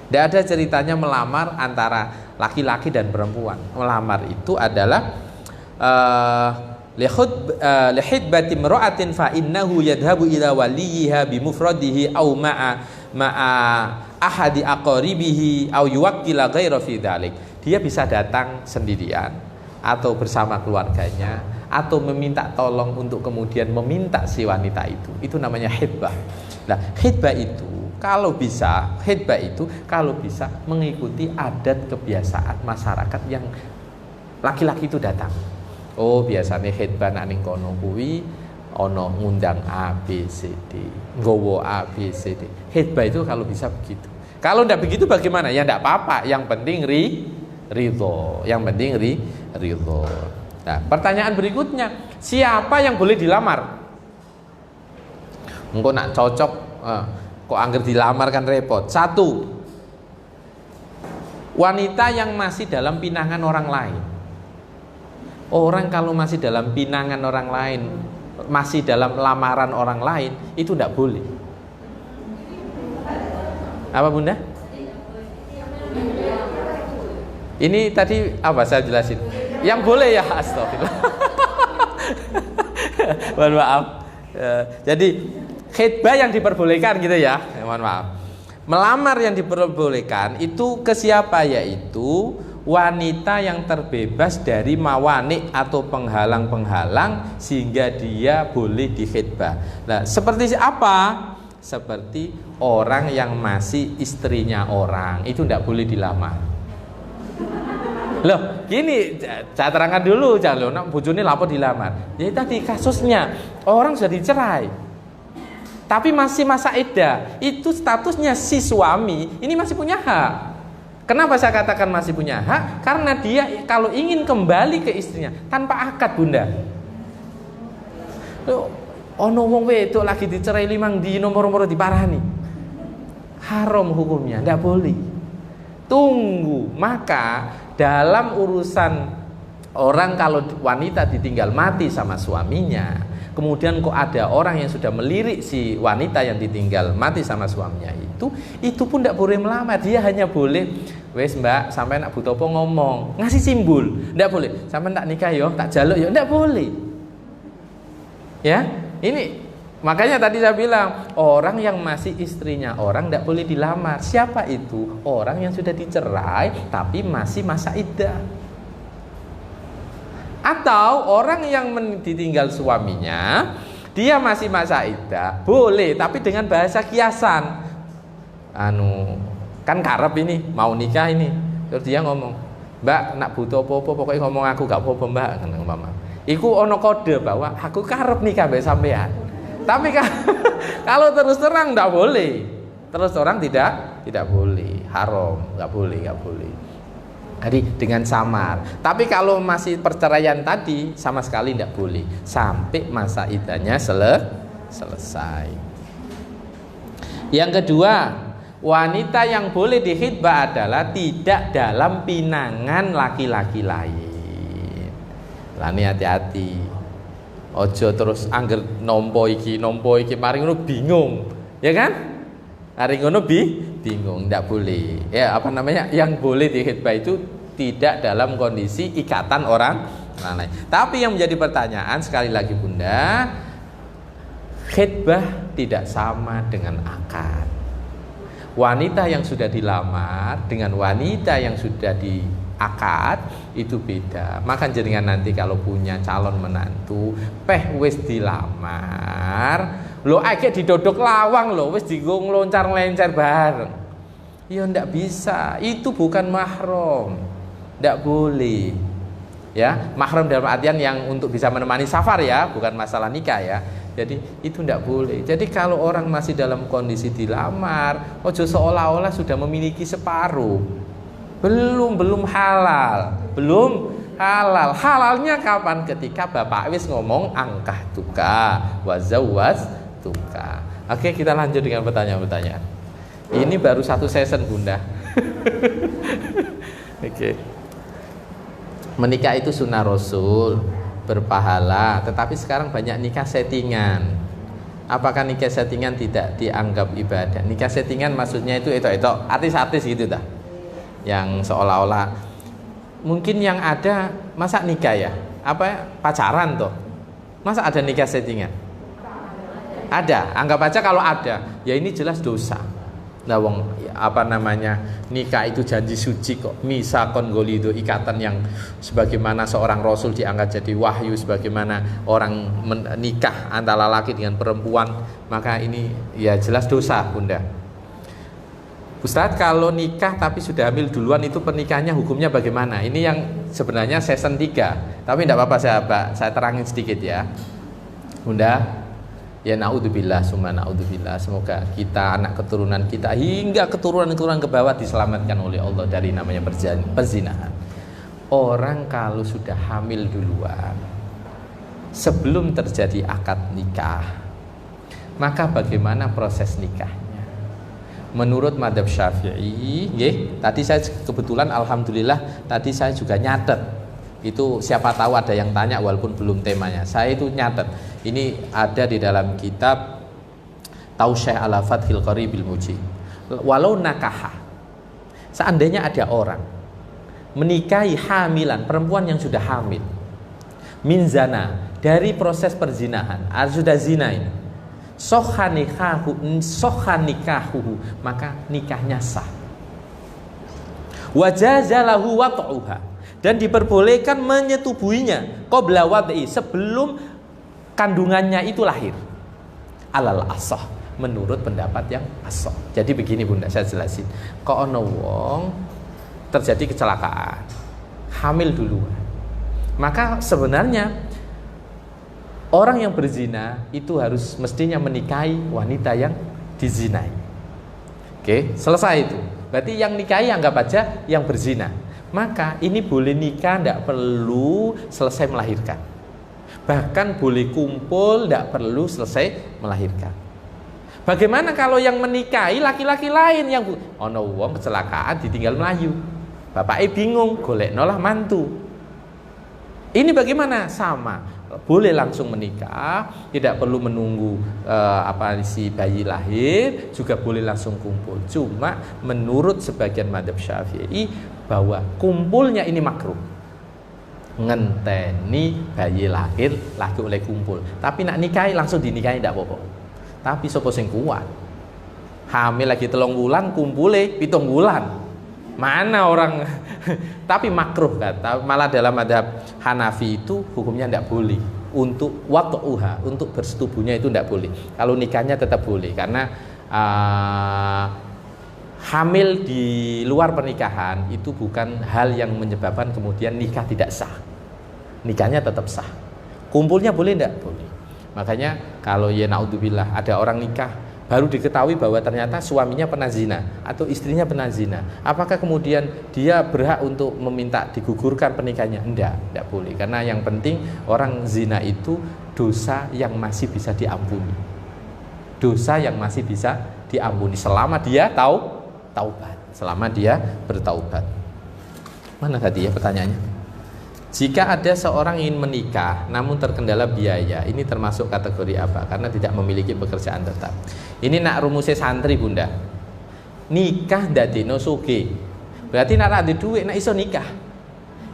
Tidak ada ceritanya melamar antara laki-laki dan perempuan. Melamar itu adalah lihidbati imra'atin fa innahu yadhhabu ila waliha bi mufradihi aw ma'a ahadi aqaribihi aw yuwakkila ghaira fi dzalik. Dia bisa datang sendirian atau bersama keluarganya atau meminta tolong untuk kemudian meminta si wanita itu. Itu namanya khitbah. Nah, khitbah itu kalau bisa mengikuti adat kebiasaan masyarakat yang laki-laki itu datang. Oh, biasanya khitbah ning kono kuwi ana ngundang A B C D, nggowo A B C D. Khitbah itu kalau bisa begitu. Kalau tidak begitu bagaimana? Ya tidak apa-apa, yang penting ridho. Yang penting ridho. Nah, pertanyaan berikutnya, siapa yang boleh dilamar? Engko nak cocok, kok angger dilamar kan repot. 1. Wanita yang masih dalam pinangan orang lain. Orang kalau masih dalam pinangan orang lain, masih dalam lamaran orang lain, itu tidak boleh. Apa Bunda? Ini tadi apa saya jelasin? Yang boleh ya, astagfirullah. Mohon maaf. Jadi khitbah yang diperbolehkan gitu ya. Mohon maaf. Melamar yang diperbolehkan itu ke siapa? Yaitu wanita yang terbebas dari mawani atau penghalang-penghalang sehingga dia boleh dikhitbah. Nah, seperti apa? Seperti orang yang masih istrinya orang, itu tidak boleh dilamar. Loh, gini, saya terangkan dulu, jangan nak bojone lapor dilamar. Jadi tadi kasusnya orang sudah dicerai, tapi masih masa iddah, itu statusnya si suami ini masih punya hak. Kenapa saya katakan masih punya hak? Karena dia kalau ingin kembali ke istrinya tanpa akad, Bunda. Ono wong wedok lagi dicerai 5 dino moro-moro diparani. Haram hukumnya, tidak boleh. Tunggu, maka dalam urusan orang kalau wanita ditinggal mati sama suaminya, kemudian kok ada orang yang sudah melirik si wanita yang ditinggal mati sama suaminya itu pun tidak boleh melamar. Dia hanya boleh, wes mbak, sampai nak butuh apa ngomong, ngasih simbol, tidak boleh. Sampai tak nikah yo, tak jaluk yo, tidak boleh. Ya, ini makanya tadi saya bilang orang yang masih istrinya orang tidak boleh dilamar. Siapa itu? Orang yang sudah dicerai tapi masih masa iddah. Atau orang yang ditinggal suaminya, dia masih masa iddah, boleh, tapi dengan bahasa kiasan. Kan karep ini, mau nikah ini. Terus dia ngomong, "Mbak, nak butuh apa-apa, pokoknya ngomong aku gak apa-apa, Mbak." Mama. Iku ono kode bahwa aku karep nikah mbek sampean. Tapi kalau terus terang tidak boleh. Terus terang tidak boleh, haram, nggak boleh. Jadi dengan samar. Tapi kalau masih perceraian tadi sama sekali tidak boleh sampai masa iddahnya selesai. Yang kedua, wanita yang boleh dikhitbah adalah tidak dalam pinangan laki-laki lain. Lah ini hati-hati. Ojo terus angger nompo iki mari ngono bingung. Ya kan? Hari ngono bingung, tidak boleh. Ya, apa namanya? Yang boleh dikhitbah itu tidak dalam kondisi ikatan orang lain. Tapi yang menjadi pertanyaan sekali lagi Bunda, khitbah tidak sama dengan akad. Wanita yang sudah dilamar dengan wanita yang sudah diakad itu beda. Maka jenengan nanti kalau punya calon menantu, wis dilamar, lo akeh didodok lawang lo, wis digo ngloncar-ngelencer bareng. Ya ndak bisa, itu bukan mahram. Ndak boleh. Ya, mahram dalam artian yang untuk bisa menemani safar ya, bukan masalah nikah ya. Jadi itu ndak boleh. Jadi kalau orang masih dalam kondisi dilamar, ojo seolah-olah sudah memiliki separuh. Belum halal. Belum halal. Halalnya kapan? Ketika bapak wis ngomong angkah tuka wazawaz tuka. Oke, kita lanjut dengan pertanyaan-pertanyaan. Ini baru satu season Bunda. Oke. Menikah itu sunnah Rasul, berpahala. Tetapi sekarang banyak nikah settingan. Apakah nikah settingan tidak dianggap ibadah? Nikah settingan maksudnya itu artis-artis gitu dah. Yang seolah-olah mungkin yang ada masa nikah ya? Apa pacaran toh? Masa ada nikah settingan? Ada. Anggap aja kalau ada, ya ini jelas dosa. Nah, nikah itu janji suci kok, misakon golido, ikatan yang sebagaimana seorang rasul diangkat jadi wahyu, sebagaimana orang menikah antara laki dengan perempuan, maka ini ya jelas dosa Bunda. Ustadz, kalau nikah tapi sudah hamil duluan itu pernikahannya hukumnya bagaimana? Ini yang sebenarnya season 3, tapi tidak apa-apa saya terangin sedikit ya Bunda. Ya naudzubillah, summa naudzubillah. Semoga kita, anak keturunan kita hingga keturunan-keturunan ke bawah diselamatkan oleh Allah dari namanya perzinahan. Orang kalau sudah hamil duluan sebelum terjadi akad nikah, maka bagaimana proses nikahnya? Menurut mazhab Syafi'i, tadi saya kebetulan alhamdulillah tadi saya juga nyatet. Itu siapa tahu ada yang tanya walaupun belum temanya. Saya itu nyatet. Ini ada di dalam kitab Tausyih ala Fathil Qaribil Mujib. Walau nakaha, seandainya ada orang menikahi hamilan, perempuan yang sudah hamil, min zana, dari proses perzinahan, sudah zina ini, sahha nikahuhu, maka nikahnya sah. Wajazalahu wat'uha, dan diperbolehkan menyetubuhinya qabla wad'i, sebelum kandungannya itu lahir. Alal asah, menurut pendapat yang asah. Jadi begini Bunda, saya jelasin. Kok ono wong terjadi kecelakaan, hamil duluan, maka sebenarnya orang yang berzina itu harus mestinya menikahi wanita yang dizinai. Oke, selesai itu. Berarti yang nikahi anggap aja yang berzina. Maka ini boleh nikah, tidak perlu selesai melahirkan. Bahkan boleh kumpul, tidak perlu selesai melahirkan. Bagaimana kalau yang menikahi laki-laki lain yang ono wong kecelakaan ditinggal melayu, bapaknya bingung, golek nolah mantu. Ini bagaimana? Sama, boleh langsung menikah, tidak perlu menunggu si bayi lahir, juga boleh langsung kumpul. Cuma menurut sebagian mazhab Syafi'i bahwa kumpulnya ini makruh, ngenteni bayi lahir lagi oleh kumpul. Tapi nak nikahi langsung dinikahi tidak apa-apa. Tapi sapa sing kuat, hamil lagi 3 bulan kumpule 7 bulan, mana orang tapi makruh kata. Malah dalam mazhab Hanafi itu hukumnya tidak boleh untuk wat'uha, untuk bersetubuhnya itu tidak boleh. Kalau nikahnya tetap boleh karena hamil di luar pernikahan itu bukan hal yang menyebabkan kemudian nikah tidak sah. Nikahnya tetap sah. Kumpulnya boleh enggak? Boleh. Makanya kalau ya naudzubillah ada orang nikah baru diketahui bahwa ternyata suaminya pernah zina atau istrinya pernah zina, apakah kemudian dia berhak untuk meminta digugurkan pernikahannya? Enggak boleh. Karena yang penting orang zina itu dosa yang masih bisa diampuni. Dosa yang masih bisa diampuni selama dia taubat, selama dia bertaubat. Mana tadi ya pertanyaannya? Jika ada seorang ingin menikah namun terkendala biaya, ini termasuk kategori apa? Karena tidak memiliki pekerjaan tetap. Ini nak rumusnya santri Bunda. Nikah dadekno sugih. Berarti nak ada duit nak iso nikah.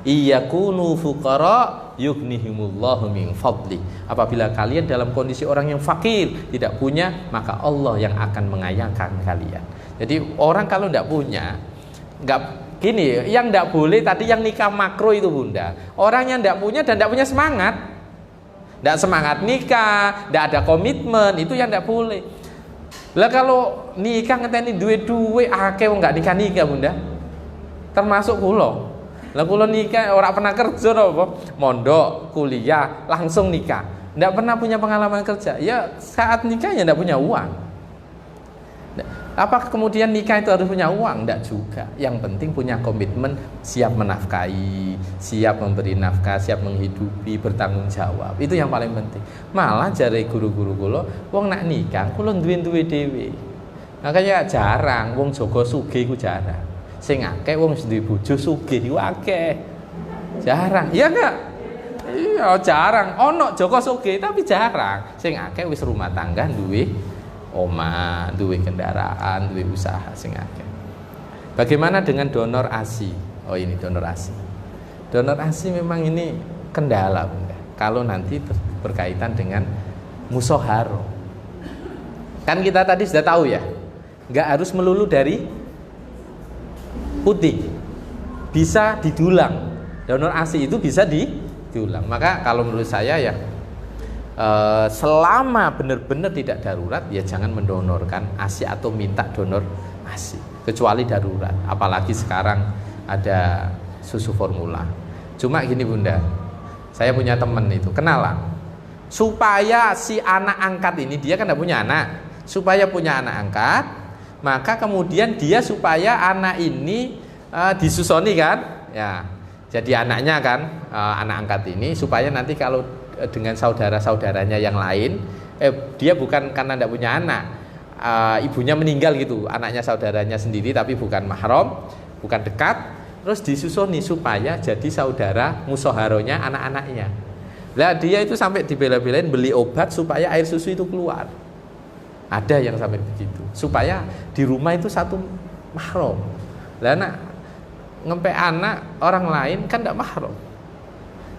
Iyakunu fuqara yughnihimullahu min fadli. Apabila kalian dalam kondisi orang yang fakir, tidak punya, maka Allah yang akan mengayakan kalian. Jadi orang kalau tidak punya, gini, yang tidak boleh tadi yang nikah makro itu Bunda. Orang yang tidak punya dan tidak punya semangat, tidak semangat nikah, tidak ada komitmen, itu yang tidak boleh. Lah kalau nikah ngenteni duwe-duwe akeh wong enggak nikah Bunda. Termasuk kula. Lah kula nikah ora pernah kerja apa, mondok, kuliah, langsung nikah. Tidak pernah punya pengalaman kerja. Ya saat nikah ya tidak punya uang. Apa kemudian nikah itu harus punya uang? Tidak juga. Yang penting punya komitmen, siap menafkahi, siap memberi nafkah, siap menghidupi, bertanggung jawab. Itu yang paling penting. Malah jare guru-guru kula, wong nak nikah kula duwe-duwe dhewe. Makanya jarang wong jaga sugih ku jarang. Sing akeh wong duwe bojo sugih iku akeh. Jarang. Iya enggak? Iya, jarang. Ono jaga sugih tapi jarang. Sing akeh wis rumah tangga duwe omah, duwe kendaraan, duwe usaha sing akeh. Bagaimana dengan donor ASI? Oh, ini donor ASI. Donor ASI memang ini kendala, Bunda. Kalau nanti berkaitan dengan musoharo. Kan kita tadi sudah tahu ya, nggak harus melulu dari putih. Bisa didulang. Donor ASI itu bisa didulang. Maka kalau menurut saya ya, selama benar-benar tidak darurat, ya jangan mendonorkan ASI atau minta donor ASI, kecuali darurat. Apalagi sekarang ada susu formula. Cuma gini Bunda, saya punya teman itu kenalan, supaya si anak angkat ini, dia kan tidak punya anak, supaya punya anak angkat, maka kemudian dia supaya anak ini disusoni kan, ya. Jadi anaknya kan, anak angkat ini supaya nanti kalau dengan saudara-saudaranya yang lain, dia bukan karena tidak punya anak, ibunya meninggal gitu, anaknya saudaranya sendiri tapi bukan mahram, bukan dekat, terus disusuni supaya jadi saudara musoharonya anak-anaknya. Lah dia itu sampai dibela-belain beli obat supaya air susu itu keluar. Ada yang sampai begitu, supaya di rumah itu satu mahram. Lah nak ngempek anak orang lain kan tidak mahram.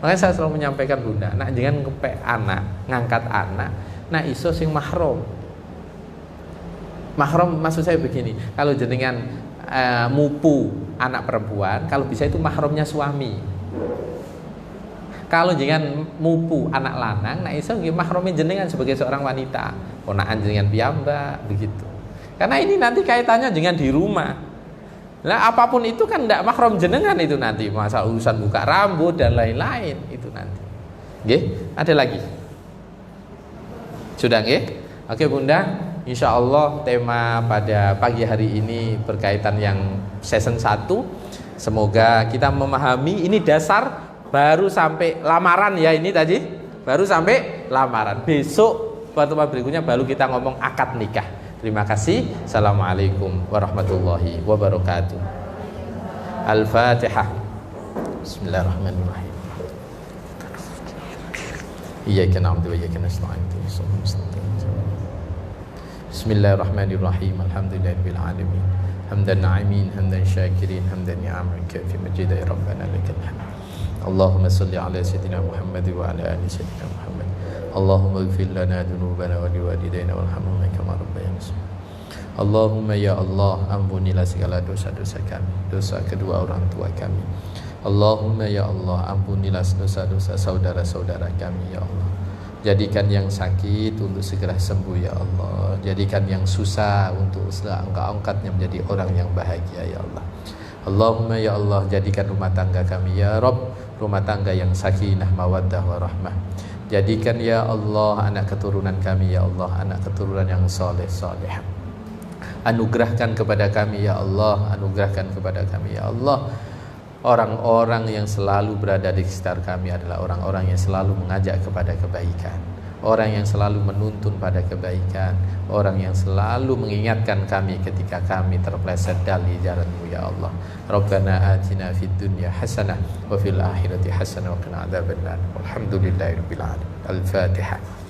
Makanya saya selalu menyampaikan Bunda, nak jangan ngepek anak, ngangkat anak, nak iso sing mahram. Mahram maksud saya begini, kalau jenengan mupu anak perempuan, kalau bisa itu mahramnya suami. Kalau jangan mupu anak lanang, nak iso nggih mahramnya jenengan sebagai seorang wanita, ponakan jenengan piyambak begitu. Karena ini nanti kaitannya dengan di rumah. Nah apapun itu kan tidak mahram jenengan itu nanti, masalah urusan buka rambut dan lain-lain itu nanti. Nggih, ada lagi? Sudah nggih? Oke Bunda, insya Allah tema pada pagi hari ini berkaitan yang season 1. Semoga kita memahami ini dasar baru sampai lamaran ya, ini tadi baru sampai lamaran. Besok pertemuan berikutnya baru kita ngomong akad nikah. Terima kasih. Assalamualaikum warahmatullahi wabarakatuh. Al-Fatihah. Bismillahirrahmanirrahim. Iyyaka na'budu wa iyyaka nasta'in. Bismillahirrahmanirrahim. Alhamdulillahirabbil alamin. Hamdan na'imin, hamdan syakirin, hamdan ni'amin kafi majida ya rabbana lakal hamd. Allahumma salli ala sayyidina Muhammad wa ala ali sayyidina Muhammad. Allahumma ighfir lana dhunubana wa liwalidayna warhamhum kama rabbayana shaghira. Allahumma ya Allah, ampunilah segala dosa-dosa kami, dosa kedua orang tua kami. Allahumma ya Allah, ampunilah dosa-dosa saudara-saudara kami ya Allah. Jadikan yang sakit untuk segera sembuh ya Allah. Jadikan yang susah untuk segera Engkau angkatnya menjadi orang yang bahagia ya Allah. Allahumma ya Allah, jadikan rumah tangga kami ya Rabb rumah tangga yang sakinah mawaddah warahmah. Jadikan ya Allah anak keturunan kami ya Allah, anak keturunan yang soleh-soleh. Anugerahkan kepada kami ya Allah, anugerahkan kepada kami ya Allah. Orang-orang yang selalu berada di sekitar kami adalah orang-orang yang selalu mengajak kepada kebaikan, orang yang selalu menuntun pada kebaikan, orang yang selalu mengingatkan kami ketika kami terpeleset dari jalan-Mu ya Allah. Rabbana atina fid dunya hasanah wa fil akhirati hasanah wa qina adzabannar. Walhamdulillahirabbil alamin. Al-Fatihah.